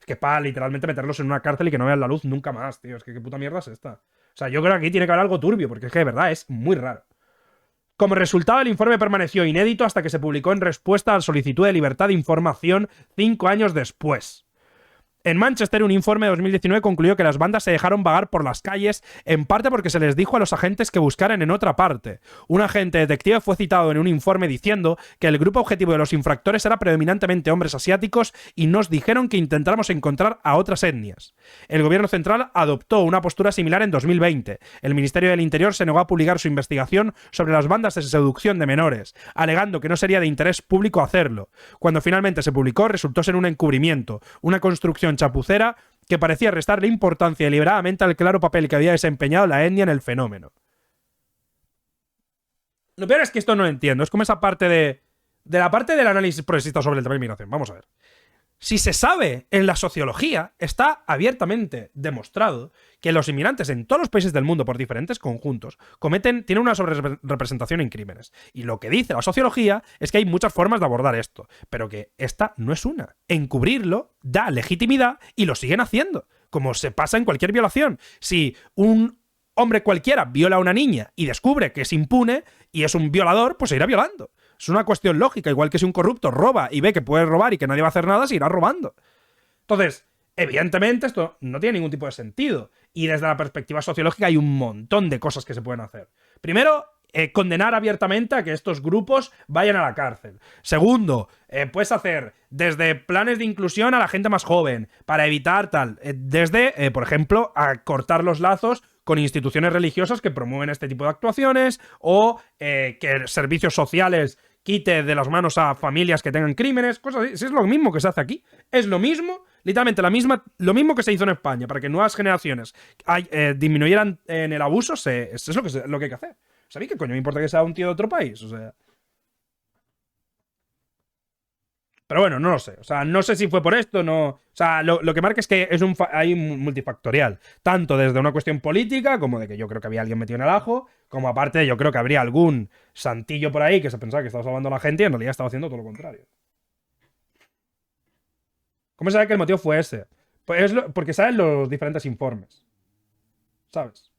que para literalmente meterlos en una cárcel y que no vean la luz nunca más, tío. Es que qué puta mierda es esta. O sea, yo creo que aquí tiene que haber algo turbio, porque es que de verdad es muy raro. Como resultado, el informe permaneció inédito hasta que se publicó en respuesta a la solicitud de libertad de información 5 años después. En Manchester, un informe de 2019 concluyó que las bandas se dejaron vagar por las calles, en parte porque se les dijo a los agentes que buscaran en otra parte. Un agente detective fue citado en un informe diciendo que el grupo objetivo de los infractores era predominantemente hombres asiáticos y nos dijeron que intentáramos encontrar a otras etnias. El gobierno central adoptó una postura similar en 2020. El Ministerio del Interior se negó a publicar su investigación sobre las bandas de seducción de menores, alegando que no sería de interés público hacerlo. Cuando finalmente se publicó, resultó ser un encubrimiento, una construcción chapucera que parecía restarle importancia deliberadamente al claro papel que había desempeñado la etnia en el fenómeno. Lo peor es que esto no lo entiendo. Es como esa parte de... de la parte del análisis progresista sobre el tema de inmigración, vamos a ver. Si se sabe en la sociología, está abiertamente demostrado que los inmigrantes en todos los países del mundo por diferentes conjuntos tienen una sobrerepresentación en crímenes. Y lo que dice la sociología es que hay muchas formas de abordar esto, pero que esta no es una. Encubrirlo da legitimidad y lo siguen haciendo, como se pasa en cualquier violación. Si un hombre cualquiera viola a una niña y descubre que es impune y es un violador, pues se irá violando. Es una cuestión lógica, igual que si un corrupto roba y ve que puede robar y que nadie va a hacer nada, se irá robando. Entonces, evidentemente esto no tiene ningún tipo de sentido. Y desde la perspectiva sociológica hay un montón de cosas que se pueden hacer. Primero, condenar abiertamente a que estos grupos vayan a la cárcel. Segundo, puedes hacer desde planes de inclusión a la gente más joven, para evitar tal. Desde, por ejemplo, a cortar los lazos con instituciones religiosas que promueven este tipo de actuaciones, o que servicios sociales quite de las manos a familias que tengan crímenes, cosas así. Es lo mismo que se hace aquí. Es lo mismo, literalmente lo mismo que se hizo en España, para que nuevas generaciones disminuyeran en el abuso, es lo que hay que hacer. O sea, a mí qué coño me importa que sea un tío de otro país, o sea. Pero bueno, no lo sé. O sea, no sé si fue por esto, no. O sea, lo que marca es que hay multifactorial. Tanto desde una cuestión política, como de que yo creo que había alguien metido en el ajo, como aparte yo creo que habría algún santillo por ahí que se pensaba que estaba salvando a la gente y en realidad estaba haciendo todo lo contrario. ¿Cómo se sabe que el motivo fue ese? Pues porque saben los diferentes informes. ¿Sabes?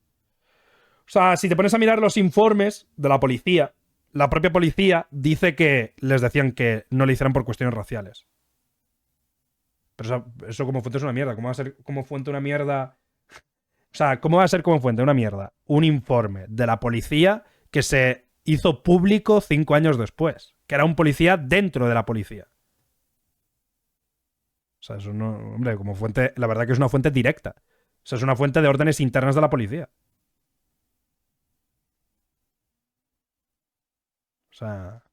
O sea, si te pones a mirar los informes de la policía, la propia policía dice que les decían que no lo hicieran por cuestiones raciales. Pero eso como fuente es una mierda. ¿Cómo va a ser como fuente una mierda? O sea, ¿cómo va a ser como fuente una mierda? Un informe de la policía que se hizo público 5 años después. Que era un policía dentro de la policía. O sea, eso no... Hombre, como fuente... La verdad que es una fuente directa. O sea, es una fuente de órdenes internas de la policía. O sea...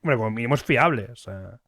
Hombre, como mínimo es fiable. O sea...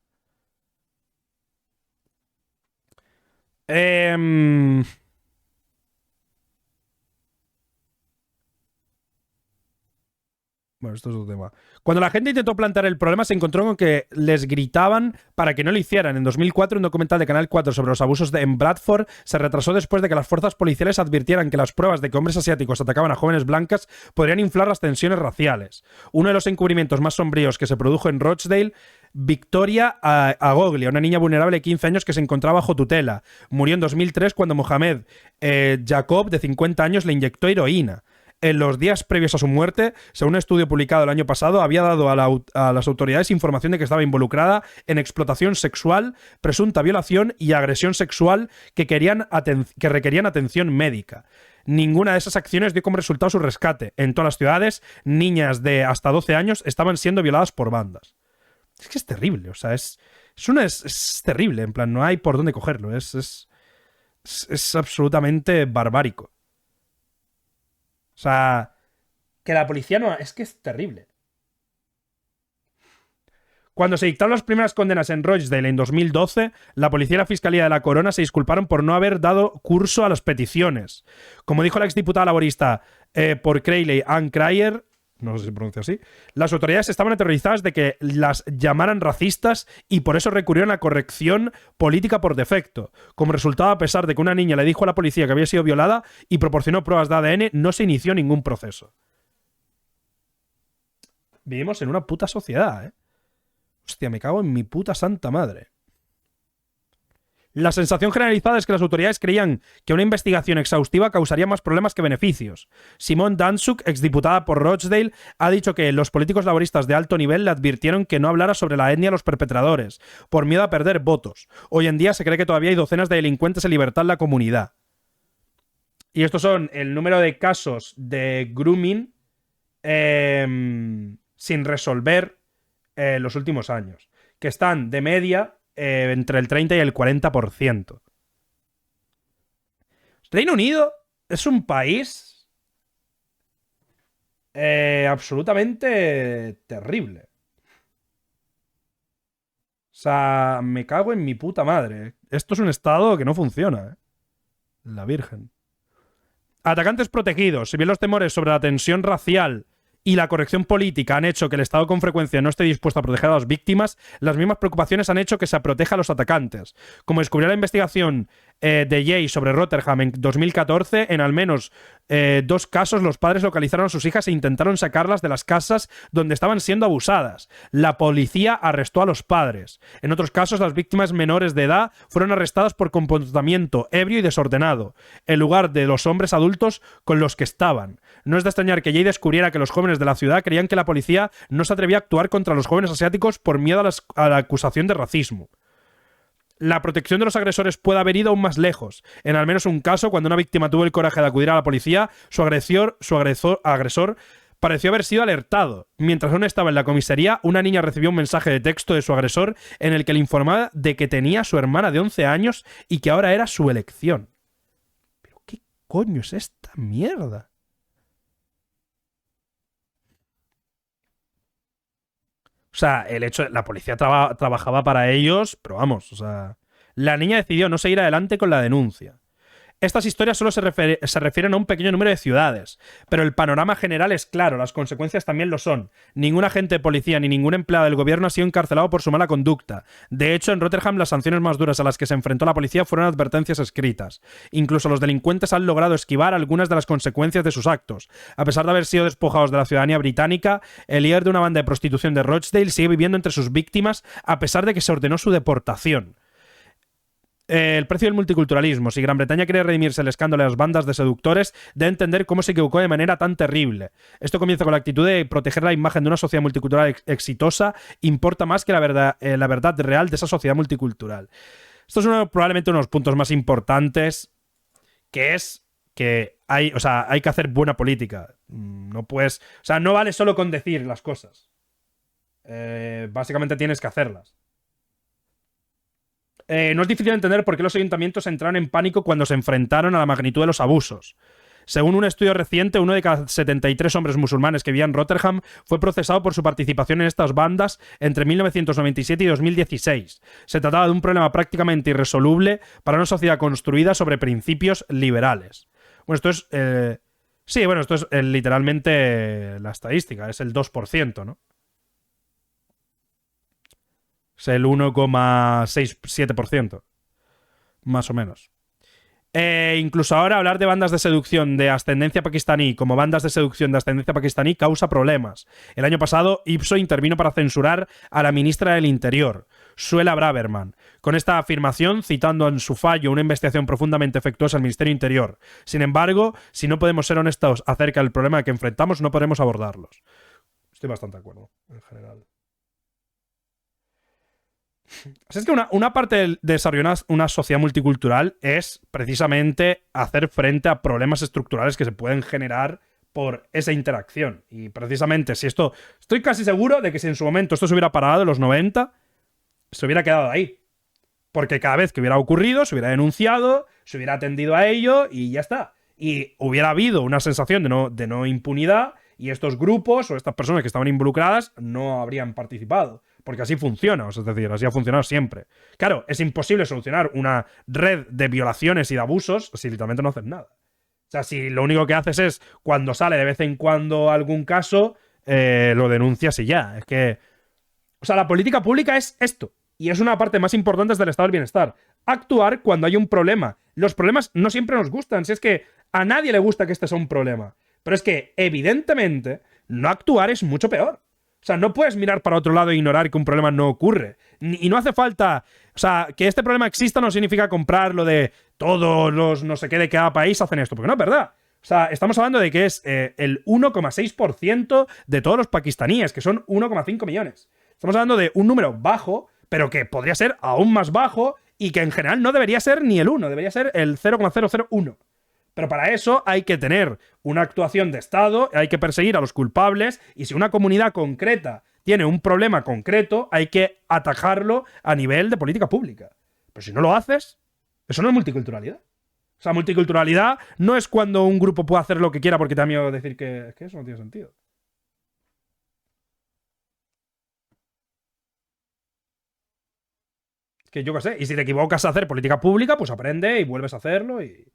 Bueno, esto es otro tema. Cuando la gente intentó plantear el problema, se encontró con que les gritaban para que no lo hicieran. En 2004, un documental de Canal 4 sobre los abusos en Bradford se retrasó después de que las fuerzas policiales advirtieran que las pruebas de que hombres asiáticos atacaban a jóvenes blancas podrían inflar las tensiones raciales. Uno de los encubrimientos más sombríos que se produjo en Rochdale, Victoria Agoglia, una niña vulnerable de 15 años que se encontraba bajo tutela. Murió en 2003 cuando Mohamed Jacob, de 50 años, le inyectó heroína. En los días previos a su muerte, según un estudio publicado el año pasado, había dado a las autoridades información de que estaba involucrada en explotación sexual, presunta violación y agresión sexual que requerían atención médica. Ninguna de esas acciones dio como resultado su rescate. En todas las ciudades, niñas de hasta 12 años estaban siendo violadas por bandas. Es que es terrible, o sea, es terrible, en plan, no hay por dónde cogerlo, es absolutamente barbárico. O sea, que la policía no... Es que es terrible. Cuando se dictaron las primeras condenas en Rochdale en 2012, la policía y la Fiscalía de la Corona se disculparon por no haber dado curso a las peticiones. Como dijo la exdiputada laborista por Crayley, Ann Cryer, no sé si se pronuncia así, las autoridades estaban aterrorizadas de que las llamaran racistas y por eso recurrieron a la corrección política por defecto. Como resultado, a pesar de que una niña le dijo a la policía que había sido violada y proporcionó pruebas de ADN, no se inició ningún proceso. Vivimos en una puta sociedad, ¿eh? Hostia, me cago en mi puta santa madre. La sensación generalizada es que las autoridades creían que una investigación exhaustiva causaría más problemas que beneficios. Simone Danzuk, exdiputada por Rochdale, ha dicho que los políticos laboristas de alto nivel le advirtieron que no hablara sobre la etnia de los perpetradores, por miedo a perder votos. Hoy en día se cree que todavía hay docenas de delincuentes en libertad en la comunidad. Y estos son el número de casos de grooming sin resolver los últimos años, que están de media entre el 30 y el 40%. Reino Unido es un país absolutamente terrible. O sea, me cago en mi puta madre. Esto es un estado que no funciona, ¿eh? La Virgen. Atacantes protegidos. Si bien los temores sobre la tensión racial y la corrección política han hecho que el Estado con frecuencia no esté dispuesto a proteger a las víctimas, las mismas preocupaciones han hecho que se proteja a los atacantes. Como descubrió la investigación de Jay sobre Rotherham en 2014, en al menos 2 casos los padres localizaron a sus hijas e intentaron sacarlas de las casas donde estaban siendo abusadas. La policía arrestó a los padres. En otros casos, las víctimas menores de edad fueron arrestadas por comportamiento ebrio y desordenado, en lugar de los hombres adultos con los que estaban. No es de extrañar que Jay descubriera que los jóvenes de la ciudad creían que la policía no se atrevía a actuar contra los jóvenes asiáticos por miedo a la acusación de racismo. La protección de los agresores puede haber ido aún más lejos. En al menos un caso, cuando una víctima tuvo el coraje de acudir a la policía, su agresor pareció haber sido alertado. Mientras aún estaba en la comisaría, una niña recibió un mensaje de texto de su agresor en el que le informaba de que tenía a su hermana de 11 años y que ahora era su elección. ¿Pero qué coño es esta mierda? O sea, el hecho la policía trabajaba para ellos, pero vamos, o sea, la niña decidió no seguir adelante con la denuncia. Estas historias solo se refieren a un pequeño número de ciudades, pero el panorama general es claro, las consecuencias también lo son. Ningún agente de policía ni ningún empleado del gobierno ha sido encarcelado por su mala conducta. De hecho, en Rotherham las sanciones más duras a las que se enfrentó la policía fueron advertencias escritas. Incluso los delincuentes han logrado esquivar algunas de las consecuencias de sus actos. A pesar de haber sido despojados de la ciudadanía británica, el líder de una banda de prostitución de Rochdale sigue viviendo entre sus víctimas a pesar de que se ordenó su deportación. El precio del multiculturalismo. Si Gran Bretaña quiere redimirse del escándalo de las bandas de seductores, debe entender cómo se equivocó de manera tan terrible. Esto comienza con la actitud de proteger la imagen de una sociedad multicultural exitosa, importa más que la verdad real de esa sociedad multicultural. Esto es probablemente uno de los puntos más importantes, que es que hay que hacer buena política. No puedes, no vale solo con decir las cosas. Básicamente tienes que hacerlas. No es difícil entender por qué los ayuntamientos entraron en pánico cuando se enfrentaron a la magnitud de los abusos. Según un estudio reciente, 1 de cada 73 hombres musulmanes que vivían en Rotherham fue procesado por su participación en estas bandas entre 1997 y 2016. Se trataba de un problema prácticamente irresoluble para una sociedad construida sobre principios liberales. Bueno, esto es... esto es literalmente la estadística, es el 2%, ¿no? Es el 1,67%. Más o menos. Incluso ahora hablar de bandas de seducción de ascendencia pakistaní como bandas de seducción de ascendencia pakistaní causa problemas. El año pasado, Ipsos intervino para censurar a la ministra del Interior, Suella Braverman, con esta afirmación citando en su fallo una investigación profundamente efectuosa del Ministerio del Interior. Sin embargo, si no podemos ser honestos acerca del problema que enfrentamos, no podremos abordarlos. Estoy bastante de acuerdo, en general. Es que una parte de desarrollar una sociedad multicultural es precisamente hacer frente a problemas estructurales que se pueden generar por esa interacción. Y precisamente si esto... Estoy casi seguro de que si en su momento esto se hubiera parado en los 90, se hubiera quedado ahí. Porque cada vez que hubiera ocurrido, se hubiera denunciado, se hubiera atendido a ello y ya está. Y hubiera habido una sensación de no impunidad y estos grupos o estas personas que estaban involucradas no habrían participado. Porque así funciona, es decir, así ha funcionado siempre. Claro, es imposible solucionar una red de violaciones y de abusos si literalmente no haces nada. O sea, si lo único que haces es, cuando sale de vez en cuando algún caso, lo denuncias y ya. Es que... O sea, la política pública es esto. Y es una parte más importante del estado del bienestar. Actuar cuando hay un problema. Los problemas no siempre nos gustan. Si es que a nadie le gusta que este sea un problema. Pero es que, evidentemente, no actuar es mucho peor. O sea, no puedes mirar para otro lado e ignorar que un problema no ocurre. Y no hace falta... O sea, que este problema exista no significa comprarlo de todos los no sé qué de cada país hacen esto. Porque no es verdad. O sea, estamos hablando de que es el 1,6% de todos los pakistaníes, que son 1,5 millones. Estamos hablando de un número bajo, pero que podría ser aún más bajo y que en general no debería ser ni el 1, debería ser el 0,001. Pero para eso hay que tener una actuación de Estado, hay que perseguir a los culpables y si una comunidad concreta tiene un problema concreto, hay que atajarlo a nivel de política pública. Pero si no lo haces, eso no es multiculturalidad. O sea, multiculturalidad no es cuando un grupo puede hacer lo que quiera porque te da miedo decir que eso no tiene sentido. Es que yo qué sé, y si te equivocas a hacer política pública, pues aprende y vuelves a hacerlo y...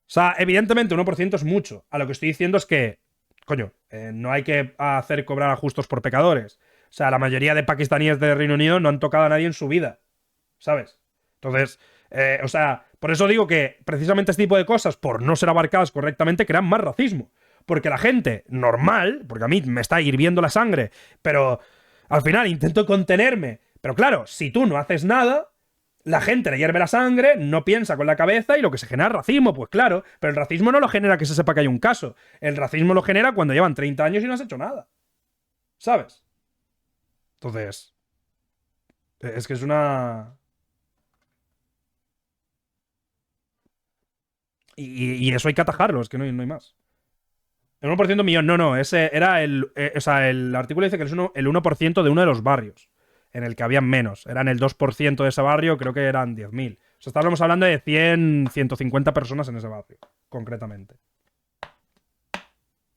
O sea, evidentemente 1% es mucho. A lo que estoy diciendo es que, coño, No hay que hacer cobrar a justos por pecadores. O sea, la mayoría de pakistaníes de Reino Unido no han tocado a nadie en su vida, ¿sabes? Entonces, o sea, por eso digo que precisamente este tipo de cosas, por no ser abarcadas correctamente, crean más racismo. Porque la gente normal, porque a mí me está hirviendo la sangre, pero al final intento contenerme. Pero claro, si tú no haces nada, la gente le hierve la sangre, no piensa con la cabeza y lo que se genera es racismo, pues claro. Pero el racismo no lo genera que se sepa que hay un caso. El racismo lo genera cuando llevan 30 años y no has hecho nada. ¿Sabes? Entonces, es que es una... Y eso hay que atajarlo, es que no hay más. El 1% millón, no, ese era o sea, el artículo dice que es el 1% de uno de los barrios, en el que habían menos. Eran el 2% de ese barrio, creo que eran 10.000. O sea, estábamos hablando de 100, 150 personas en ese barrio, concretamente.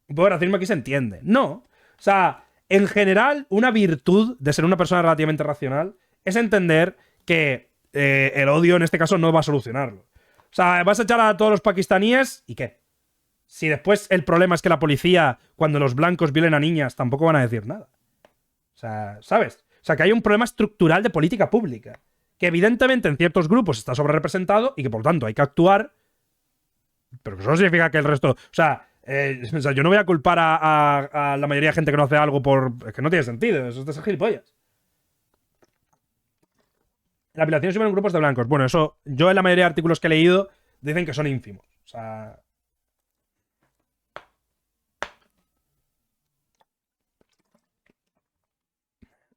Un poco de racismo aquí se entiende. No. O sea, en general, una virtud de ser una persona relativamente racional es entender que el odio en este caso no va a solucionarlo. O sea, vas a echar a todos los pakistaníes y ¿qué? Si después el problema es que la policía, cuando los blancos violen a niñas, tampoco van a decir nada. O sea, ¿sabes? O sea, que hay un problema estructural de política pública. Que evidentemente en ciertos grupos está sobrerepresentado y que por lo tanto hay que actuar. Pero que eso no significa que el resto. O sea, yo no voy a culpar a la mayoría de gente que no hace algo por. Es que no tiene sentido. Eso es de ser gilipollas. La violación siempre en grupos de blancos. Bueno, eso. Yo en la mayoría de artículos que he leído dicen que son ínfimos. O sea.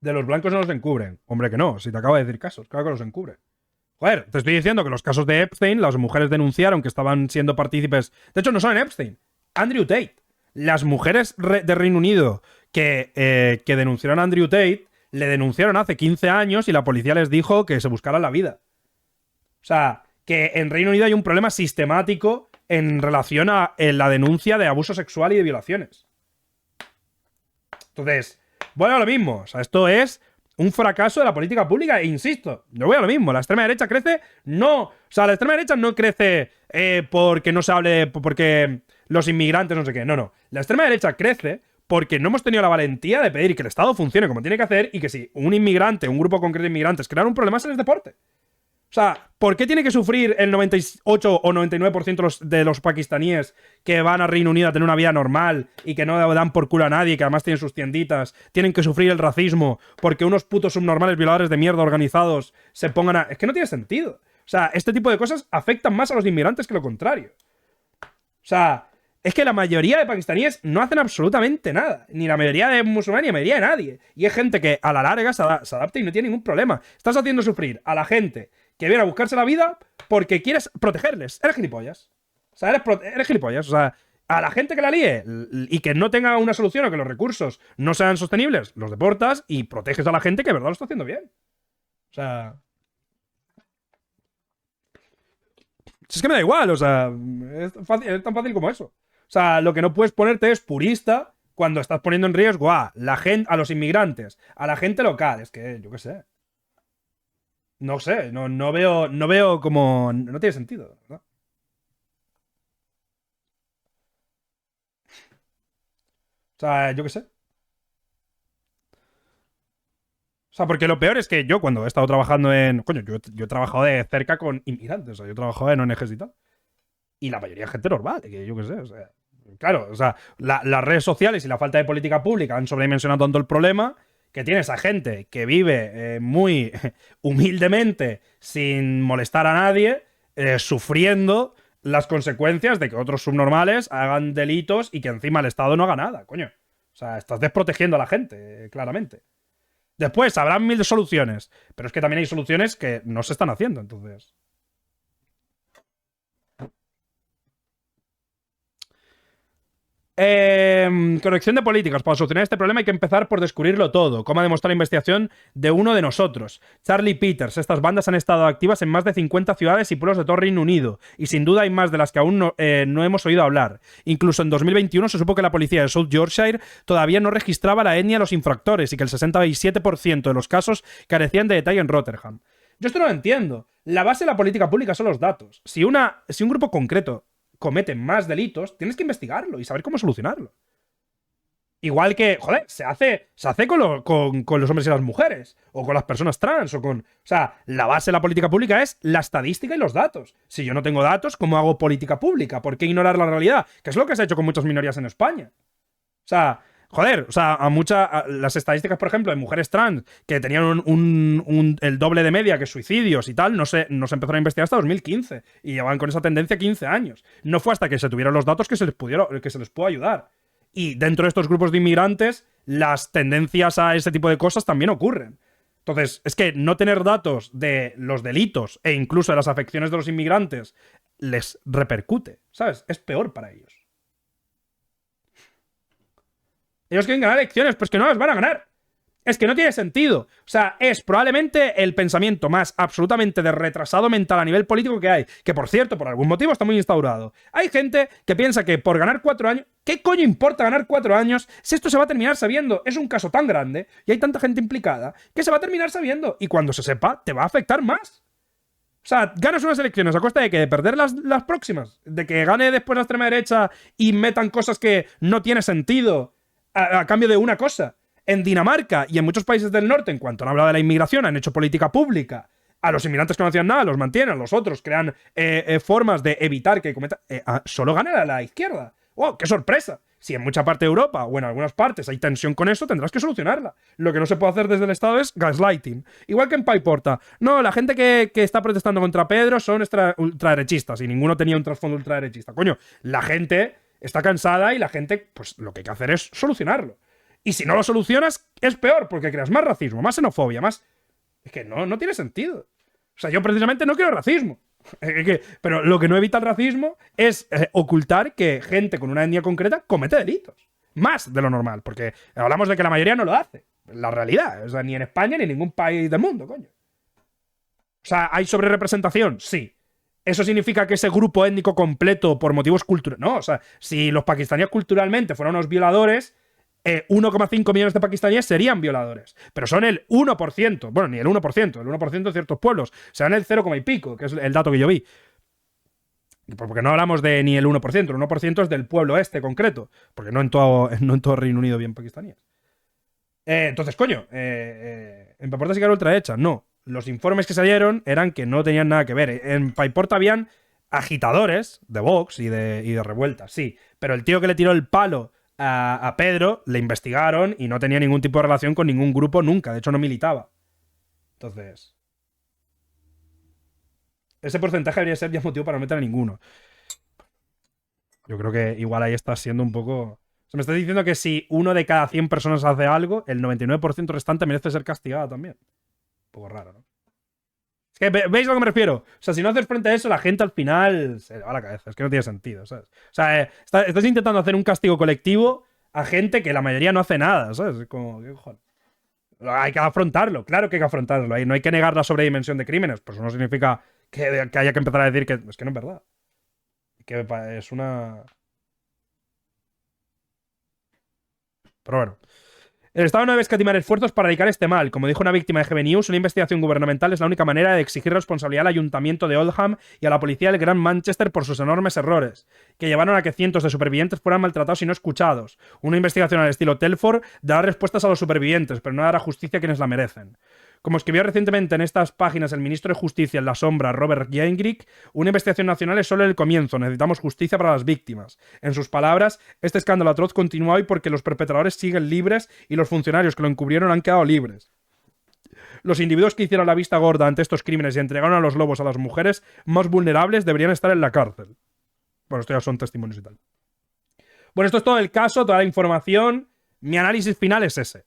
De los blancos no los encubren. Hombre, que no. Si te acabo de decir casos, claro que los encubren. Joder, te estoy diciendo que los casos de Epstein, las mujeres denunciaron que estaban siendo partícipes. De hecho, no son Epstein. Andrew Tate. Las mujeres de Reino Unido que denunciaron a Andrew Tate, le denunciaron hace 15 años y la policía les dijo que se buscaran la vida. O sea, que en Reino Unido hay un problema sistemático en relación a la denuncia de abuso sexual y de violaciones. Entonces, bueno, lo mismo. O sea, esto es un fracaso de la política pública. E insisto, yo voy a lo mismo. La extrema derecha crece, no. O sea, la extrema derecha no crece porque no se hable, porque los inmigrantes, no sé qué. No. La extrema derecha crece porque no hemos tenido la valentía de pedir que el Estado funcione como tiene que hacer y que si un inmigrante, un grupo concreto de inmigrantes, crean un problema, se les deporte. O sea, ¿por qué tiene que sufrir el 98 o 99% de los pakistaníes que van a Reino Unido a tener una vida normal y que no dan por culo a nadie, que además tienen sus tienditas, tienen que sufrir el racismo porque unos putos subnormales violadores de mierda organizados se pongan a... Es que no tiene sentido. O sea, este tipo de cosas afectan más a los inmigrantes que lo contrario. O sea, es que la mayoría de pakistaníes no hacen absolutamente nada. Ni la mayoría de musulmanes, ni la mayoría de nadie. Y es gente que a la larga se adapta y no tiene ningún problema. Estás haciendo sufrir a la gente que viene a buscarse la vida porque quieres protegerles. Eres gilipollas. O sea, eres gilipollas. O sea, a la gente que la líe y que no tenga una solución o que los recursos no sean sostenibles, los deportas y proteges a la gente que de verdad lo está haciendo bien. O sea... Si es que me da igual, o sea, es tan fácil como eso. O sea, lo que no puedes ponerte es purista cuando estás poniendo en riesgo a la gente, a los inmigrantes, a la gente local. Es que, yo qué sé. No sé, no veo como... No tiene sentido, ¿no? O sea, yo qué sé. O sea, porque lo peor es que yo cuando he estado trabajando en... Coño, yo he trabajado de cerca con inmigrantes, o sea, yo he trabajado en ONGs y tal. Y la mayoría de gente normal, que yo qué sé, o sea... Claro, o sea, las redes sociales y la falta de política pública han sobredimensionado tanto el problema que tienes a gente que vive muy humildemente, sin molestar a nadie, sufriendo las consecuencias de que otros subnormales hagan delitos y que encima el Estado no haga nada, coño. O sea, estás desprotegiendo a la gente, claramente. Después, habrán mil soluciones, pero es que también hay soluciones que no se están haciendo, entonces... Corrección de políticas. Para solucionar este problema hay que empezar por descubrirlo todo, como ha demostrado la investigación de uno de nosotros, Charlie Peters. Estas bandas han estado activas en más de 50 ciudades y pueblos de todo Reino Unido, y sin duda hay más de las que aún no hemos oído hablar. Incluso en 2021 se supo que la policía de South Yorkshire todavía no registraba la etnia de los infractores y que el 67% de los casos carecían de detalle en Rotherham. Yo esto no lo entiendo. La base de la política pública son los datos. Si un grupo concreto cometen más delitos, tienes que investigarlo y saber cómo solucionarlo. Igual que, joder, se hace con los hombres y las mujeres, o con las personas trans, o con... O sea, la base de la política pública es la estadística y los datos. Si yo no tengo datos, ¿cómo hago política pública? ¿Por qué ignorar la realidad? Que es lo que se ha hecho con muchas minorías en España. O sea, joder, o sea, las estadísticas, por ejemplo, de mujeres trans que tenían el doble de media que suicidios y tal, no se empezaron a investigar hasta 2015 y llevaban con esa tendencia 15 años. No fue hasta que se tuvieron los datos que se les pudo ayudar. Y dentro de estos grupos de inmigrantes, las tendencias a ese tipo de cosas también ocurren. Entonces, es que no tener datos de los delitos e incluso de las afecciones de los inmigrantes les repercute, ¿sabes? Es peor para ellos. Ellos quieren ganar elecciones, pues que no las van a ganar. Es que no tiene sentido. O sea, es probablemente el pensamiento más absolutamente de retrasado mental a nivel político que hay. Que, por cierto, por algún motivo está muy instaurado. Hay gente que piensa que por ganar 4 años... ¿Qué coño importa ganar 4 años si esto se va a terminar sabiendo? Es un caso tan grande y hay tanta gente implicada que se va a terminar sabiendo. Y cuando se sepa, te va a afectar más. O sea, ganas unas elecciones a costa de que de perder las próximas. De que gane después la extrema derecha y metan cosas que no tiene sentido a cambio de una cosa. En Dinamarca y en muchos países del norte, en cuanto han hablado de la inmigración, han hecho política pública. A los inmigrantes que no hacían nada los mantienen, a los otros crean formas de evitar que cometan... solo gana la izquierda. ¡Wow! ¡Qué sorpresa! Si en mucha parte de Europa o en algunas partes hay tensión con eso, tendrás que solucionarla. Lo que no se puede hacer desde el Estado es gaslighting. Igual que en Paiporta. No, la gente que está protestando contra Pedro son ultraderechistas y ninguno tenía un trasfondo ultraderechista. Coño, la gente está cansada y la gente, pues lo que hay que hacer es solucionarlo. Y si no lo solucionas, es peor, porque creas más racismo, más xenofobia, más... Es que no tiene sentido. O sea, yo precisamente no quiero racismo. Pero lo que no evita el racismo es ocultar que gente con una etnia concreta comete delitos. Más de lo normal, porque hablamos de que la mayoría no lo hace. La realidad. O sea, ni en España ni en ningún país del mundo, coño. O sea, ¿hay sobrerepresentación? Sí. ¿Eso significa que ese grupo étnico completo por motivos culturales? No, o sea, si los pakistaníes culturalmente fueran unos violadores... 1,5 millones de pakistaníes serían violadores, pero son el 1%, bueno, ni el 1%, el 1% de ciertos pueblos, serán el 0, y pico, que es el dato que yo vi. Porque no hablamos de ni el 1%, el 1% es del pueblo este concreto, porque no en todo Reino Unido bien pakistaníes. Entonces, coño, en Paiporta sí que era ultraderecha, no. Los informes que salieron eran que no tenían nada que ver. En Paiporta habían agitadores de Vox y de revueltas, sí, pero el tío que le tiró el palo a Pedro le investigaron y no tenía ningún tipo de relación con ningún grupo nunca. De hecho, no militaba. Entonces, ese porcentaje debería ser ya motivo para no meter a ninguno. Yo creo que igual ahí está siendo un poco... O sea, me estás diciendo que si 1 de cada 100 personas hace algo, el 99% restante merece ser castigado también. Un poco raro, ¿no? Es que, ¿veis a lo que me refiero? O sea, si no haces frente a eso, la gente al final se le va a la cabeza. Es que no tiene sentido, ¿sabes? O sea, estás intentando hacer un castigo colectivo a gente que la mayoría no hace nada, ¿sabes? Es como, ¿qué cojones? Hay que afrontarlo, claro que hay que afrontarlo. No hay que negar la sobredimensión de crímenes. Pues eso no significa que haya que empezar a decir que es que no es verdad. Que es una... Pero bueno. El Estado no debe escatimar esfuerzos para erradicar este mal. Como dijo una víctima de GB News, una investigación gubernamental es la única manera de exigir responsabilidad al Ayuntamiento de Oldham y a la policía del Gran Manchester por sus enormes errores, que llevaron a que cientos de supervivientes fueran maltratados y no escuchados. Una investigación al estilo Telford dará respuestas a los supervivientes, pero no dará justicia a quienes la merecen. Como escribió recientemente en estas páginas el ministro de Justicia en la sombra, Robert Gingrich, una investigación nacional es solo el comienzo, necesitamos justicia para las víctimas. En sus palabras, este escándalo atroz continúa hoy porque los perpetradores siguen libres y los funcionarios que lo encubrieron han quedado libres. Los individuos que hicieron la vista gorda ante estos crímenes y entregaron a los lobos a las mujeres más vulnerables deberían estar en la cárcel. Bueno, esto ya son testimonios y tal. Bueno, esto es todo el caso, toda la información. Mi análisis final es ese.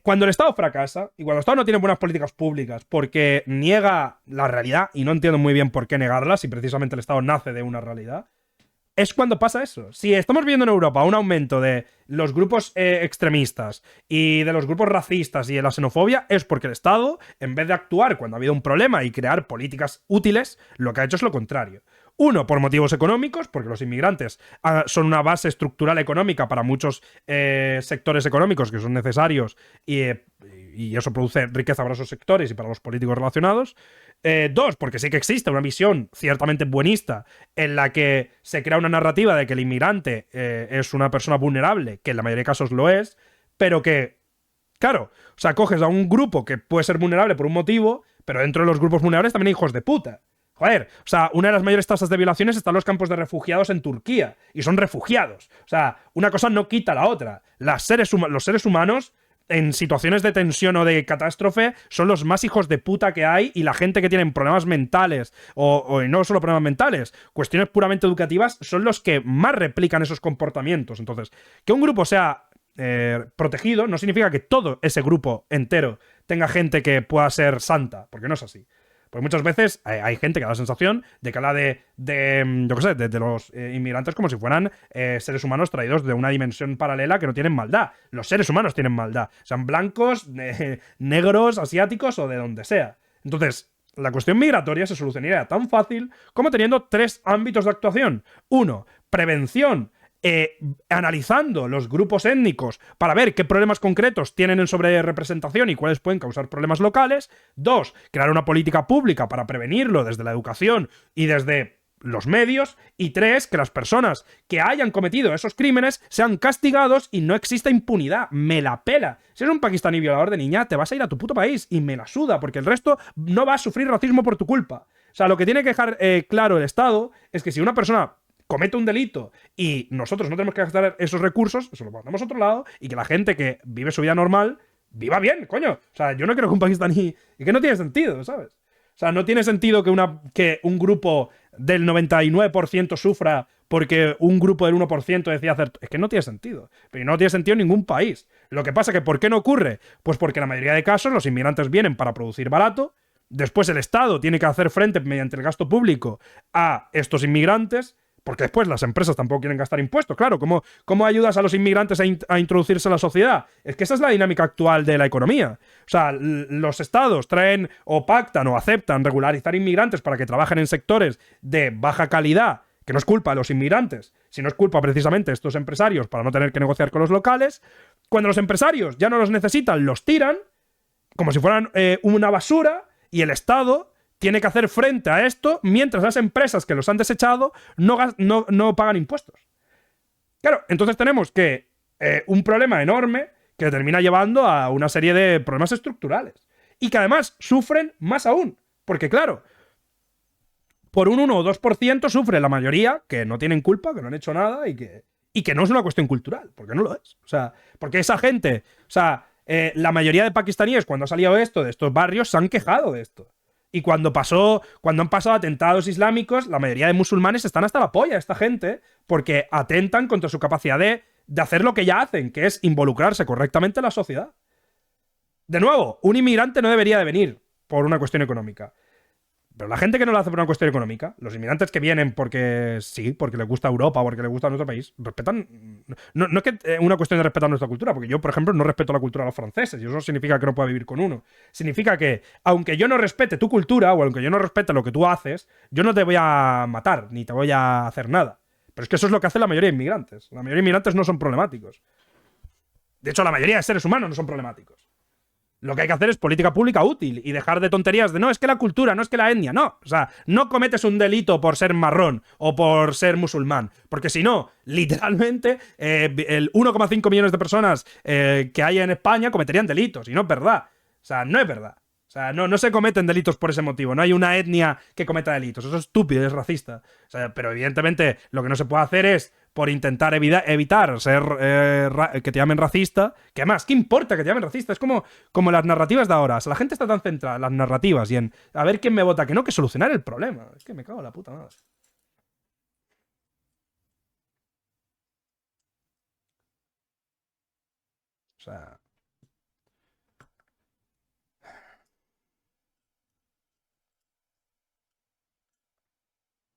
Cuando el Estado fracasa y cuando el Estado no tiene buenas políticas públicas porque niega la realidad, y no entiendo muy bien por qué negarla si precisamente el Estado nace de una realidad, es cuando pasa eso. Si estamos viendo en Europa un aumento de los grupos extremistas y de los grupos racistas y de la xenofobia, es porque el Estado, en vez de actuar cuando ha habido un problema y crear políticas útiles, lo que ha hecho es lo contrario. Uno, por motivos económicos, porque los inmigrantes son una base estructural económica para muchos sectores económicos que son necesarios y eso produce riqueza para esos sectores y para los políticos relacionados. Dos, porque sí que existe una visión ciertamente buenista en la que se crea una narrativa de que el inmigrante es una persona vulnerable, que en la mayoría de casos lo es, pero que, claro, o sea, coges a un grupo que puede ser vulnerable por un motivo, pero dentro de los grupos vulnerables también hay hijos de puta. Joder, o sea, una de las mayores tasas de violaciones está en los campos de refugiados en Turquía, y son refugiados. O sea, una cosa no quita la otra. Los seres humanos, en situaciones de tensión o de catástrofe, son los más hijos de puta que hay, y la gente que tienen problemas mentales, o no solo problemas mentales, cuestiones puramente educativas, son los que más replican esos comportamientos. Entonces, que un grupo sea protegido no significa que todo ese grupo entero tenga gente que pueda ser santa, porque no es así. Porque muchas veces hay gente que da la sensación de que habla yo qué sé, de los inmigrantes como si fueran seres humanos traídos de una dimensión paralela que no tienen maldad. Los seres humanos tienen maldad. Sean blancos, negros, asiáticos o de donde sea. Entonces, la cuestión migratoria se solucionaría tan fácil como teniendo 3 ámbitos de actuación. 1, prevención. Analizando los grupos étnicos para ver qué problemas concretos tienen en sobrerepresentación y cuáles pueden causar problemas locales. 2, crear una política pública para prevenirlo desde la educación y desde los medios. Y 3, que las personas que hayan cometido esos crímenes sean castigados y no exista impunidad. Me la pela. Si eres un pakistaní violador de niña, te vas a ir a tu puto país y me la suda, porque el resto no va a sufrir racismo por tu culpa. O sea, lo que tiene que dejar claro el Estado es que si una persona comete un delito y nosotros no tenemos que gastar esos recursos, eso lo mandamos a otro lado, y que la gente que vive su vida normal viva bien, coño. O sea, yo no quiero que un pakistaní... Y que no tiene sentido, ¿sabes? O sea, no tiene sentido que un grupo del 99% sufra porque un grupo del 1% decide hacer... Es que no tiene sentido. Pero no tiene sentido en ningún país. Lo que pasa es que ¿por qué no ocurre? Pues porque en la mayoría de casos los inmigrantes vienen para producir barato, después el Estado tiene que hacer frente mediante el gasto público a estos inmigrantes, porque después las empresas tampoco quieren gastar impuestos. Claro, ¿cómo ayudas a los inmigrantes a introducirse en la sociedad? Es que esa es la dinámica actual de la economía. O sea, los estados traen o pactan o aceptan regularizar inmigrantes para que trabajen en sectores de baja calidad, que no es culpa de los inmigrantes, sino es culpa precisamente de estos empresarios para no tener que negociar con los locales. Cuando los empresarios ya no los necesitan, los tiran como si fueran una basura, y el Estado tiene que hacer frente a esto mientras las empresas que los han desechado no pagan impuestos. Claro, entonces tenemos que un problema enorme que termina llevando a una serie de problemas estructurales. Y que además sufren más aún. Porque claro, por un 1 o 2% sufre la mayoría que no tienen culpa, que no han hecho nada y que no es una cuestión cultural, porque no lo es. O sea, porque esa gente, o sea, la mayoría de pakistaníes cuando ha salido esto de estos barrios se han quejado de esto. Y cuando han pasado atentados islámicos, la mayoría de musulmanes están hasta la polla, esta gente, porque atentan contra su capacidad de hacer lo que ya hacen, que es involucrarse correctamente en la sociedad. De nuevo, un inmigrante no debería de venir por una cuestión económica. Pero la gente que no lo hace por una cuestión económica, los inmigrantes que vienen porque sí, porque les gusta Europa o porque les gusta nuestro país, respetan... No es que una cuestión de respetar nuestra cultura, porque yo, por ejemplo, no respeto la cultura de los franceses, y eso no significa que no pueda vivir con uno. Significa que, aunque yo no respete tu cultura, o aunque yo no respete lo que tú haces, yo no te voy a matar, ni te voy a hacer nada. Pero es que eso es lo que hace la mayoría de inmigrantes. La mayoría de inmigrantes no son problemáticos. De hecho, la mayoría de seres humanos no son problemáticos. Lo que hay que hacer es política pública útil y dejar de tonterías de no, es que la cultura, no es que la etnia, no. O sea, no cometes un delito por ser marrón o por ser musulmán, porque si no, literalmente, el 1,5 millones de personas que hay en España cometerían delitos, y no es verdad. O sea, no es verdad. O sea, no se cometen delitos por ese motivo. No hay una etnia que cometa delitos. Eso es estúpido, es racista. O sea, pero evidentemente lo que no se puede hacer es, por intentar evitar ser que te llamen racista, que además, ¿qué importa que te llamen racista? Es como las narrativas de ahora. O sea, la gente está tan centrada en las narrativas y en a ver quién me vota, que no, que solucionar el problema. Es que me cago en la puta madre. O sea...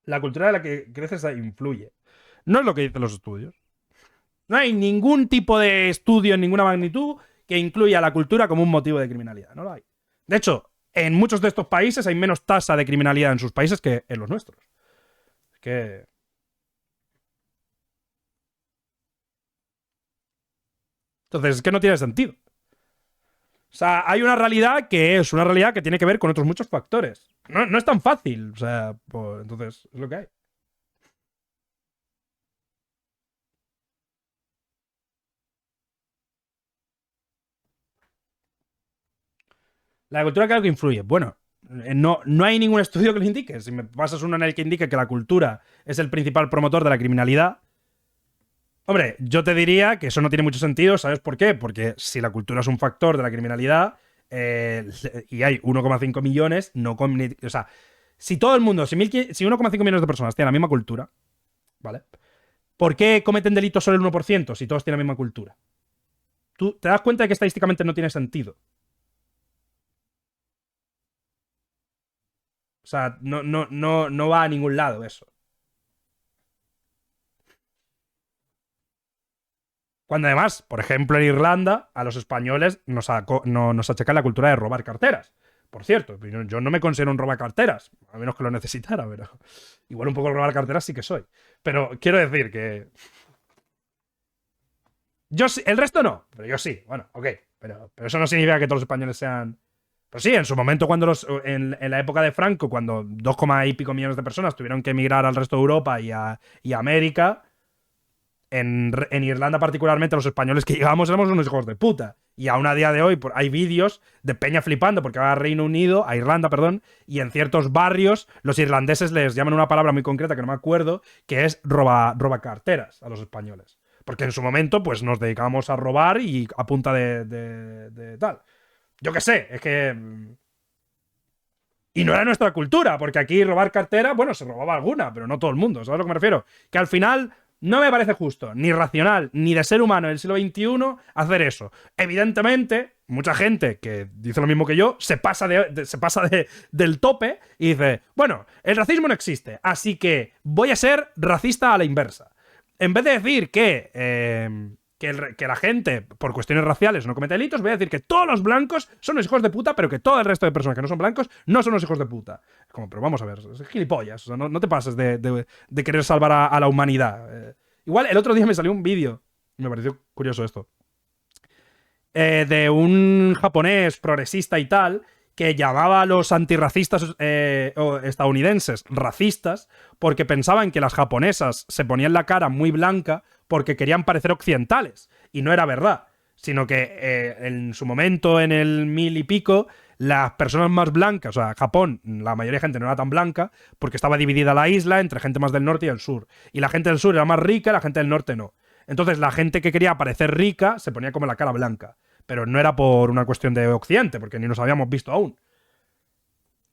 La cultura de la que creces influye. No es lo que dicen los estudios. No hay ningún tipo de estudio en ninguna magnitud que incluya la cultura como un motivo de criminalidad. No lo hay. De hecho, en muchos de estos países hay menos tasa de criminalidad en sus países que en los nuestros. Que... Entonces, es que no tiene sentido. O sea, hay una realidad que es una realidad que tiene que ver con otros muchos factores. No es tan fácil. O sea, pues, entonces, es lo que hay. La cultura, claro que influye. Bueno, no hay ningún estudio que lo indique. Si me pasas uno en el que indique que la cultura es el principal promotor de la criminalidad, hombre, yo te diría que eso no tiene mucho sentido. ¿Sabes por qué? Porque si la cultura es un factor de la criminalidad y hay 1,5 millones, no o sea, si todo el mundo, si 1,5 millones de personas tienen la misma cultura, ¿vale? ¿Por qué cometen delitos solo el 1% si todos tienen la misma cultura? Tú te das cuenta de que estadísticamente no tiene sentido. O sea, no va a ningún lado eso. Cuando además, por ejemplo, en Irlanda, a los españoles nos achacan la cultura de robar carteras. Por cierto, yo no me considero un robacarteras, a menos que lo necesitara, pero igual un poco robar carteras sí que soy. Pero quiero decir que yo sí, el resto no, pero yo sí. Bueno, ok, pero eso no significa que todos los españoles sean... Pues sí, en su momento, en la época de Franco, cuando 2, y pico millones de personas tuvieron que emigrar al resto de Europa y a América, en Irlanda particularmente los españoles que llegamos éramos unos hijos de puta. Y aún a día de hoy hay vídeos de peña flipando porque va a Reino Unido, a Irlanda, perdón, y en ciertos barrios los irlandeses les llaman una palabra muy concreta que no me acuerdo, que es roba carteras a los españoles. Porque en su momento pues nos dedicábamos a robar y a punta de tal. Yo qué sé, es que... Y no era nuestra cultura, porque aquí robar cartera, bueno, se robaba alguna, pero no todo el mundo, ¿sabes a lo que me refiero? Que al final no me parece justo, ni racional, ni de ser humano del siglo XXI hacer eso. Evidentemente, mucha gente que dice lo mismo que yo se pasa del tope y dice, bueno, el racismo no existe, así que voy a ser racista a la inversa. En vez de decir que la gente, por cuestiones raciales, no comete delitos, voy a decir que todos los blancos son los hijos de puta, pero que todo el resto de personas que no son blancos no son los hijos de puta. Es como, pero vamos a ver, es gilipollas. O sea, no te pases de querer salvar a la humanidad. Igual, el otro día me salió un vídeo, y me pareció curioso esto, de un japonés progresista y tal, que llamaba a los antirracistas estadounidenses racistas porque pensaban que las japonesas se ponían la cara muy blanca porque querían parecer occidentales. Y no era verdad, sino que en su momento, en el 1000 y pico, las personas más blancas, o sea, Japón, la mayoría de gente no era tan blanca porque estaba dividida la isla entre gente más del norte y del sur. Y la gente del sur era más rica y la gente del norte no. Entonces la gente que quería parecer rica se ponía como la cara blanca. Pero no era por una cuestión de Occidente, porque ni nos habíamos visto aún.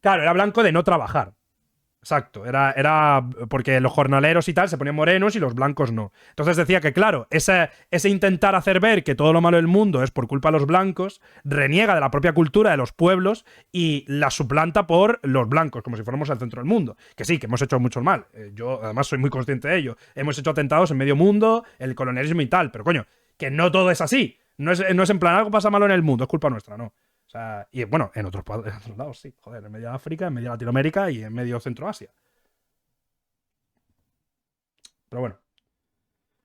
Claro, era blanco de no trabajar. Exacto, era porque los jornaleros y tal se ponían morenos y los blancos no. Entonces decía que, claro, ese intentar hacer ver que todo lo malo del mundo es por culpa de los blancos, reniega de la propia cultura de los pueblos y la suplanta por los blancos, como si fuéramos el centro del mundo. Que sí, que hemos hecho mucho mal. Yo, además, soy muy consciente de ello. Hemos hecho atentados en medio mundo, el colonialismo y tal, pero coño, que no todo es así. No es en plan, algo pasa malo en el mundo, es culpa nuestra, no. O sea, y bueno, en otros lados sí, joder, en medio de África, en medio de Latinoamérica y en medio Centroasia. Pero bueno.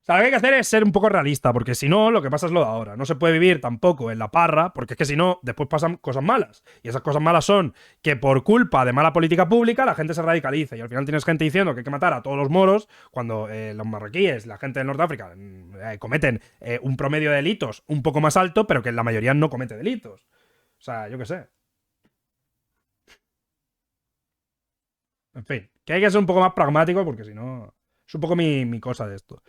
O sea, lo que hay que hacer es ser un poco realista, porque si no, lo que pasa es lo de ahora. No se puede vivir tampoco en la parra, porque es que si no, después pasan cosas malas. Y esas cosas malas son que por culpa de mala política pública la gente se radicaliza. Y al final tienes gente diciendo que hay que matar a todos los moros, cuando los marroquíes, la gente del norte de África, cometen un promedio de delitos un poco más alto, pero que la mayoría no comete delitos. O sea, yo qué sé. En fin, que hay que ser un poco más pragmático, porque si no, es un poco mi cosa de esto.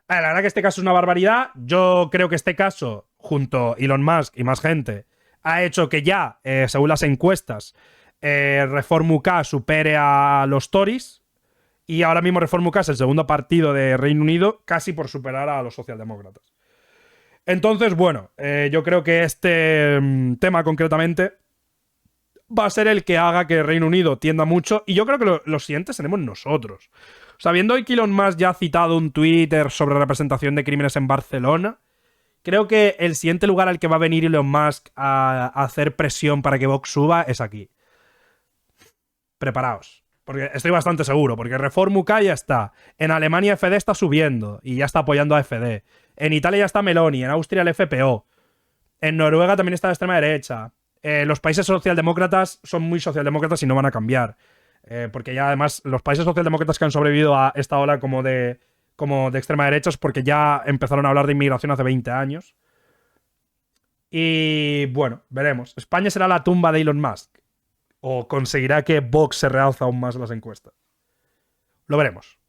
La verdad que este caso es una barbaridad. Yo creo que este caso, junto a Elon Musk y más gente, ha hecho que ya, según las encuestas, Reform UK supere a los Tories. Y ahora mismo Reform UK es el segundo partido de Reino Unido, casi por superar a los socialdemócratas. Entonces, bueno, yo creo que este tema concretamente va a ser el que haga que Reino Unido tienda mucho. Y yo creo que los siguientes seremos nosotros. Sabiendo que Elon Musk ya ha citado un Twitter sobre representación de crímenes en Barcelona, creo que el siguiente lugar al que va a venir Elon Musk a hacer presión para que Vox suba es aquí. Preparaos. Porque estoy bastante seguro, porque Reform UK ya está. En Alemania FD está subiendo y ya está apoyando a FD. En Italia ya está Meloni, en Austria el FPO. En Noruega también está la extrema derecha. Los países socialdemócratas son muy socialdemócratas y no van a cambiar. Porque ya además los países socialdemócratas que han sobrevivido a esta ola como de extrema derecha es porque ya empezaron a hablar de inmigración hace 20 años. Y bueno, veremos. ¿España será la tumba de Elon Musk? ¿O conseguirá que Vox se realza aún más en las encuestas? Lo veremos.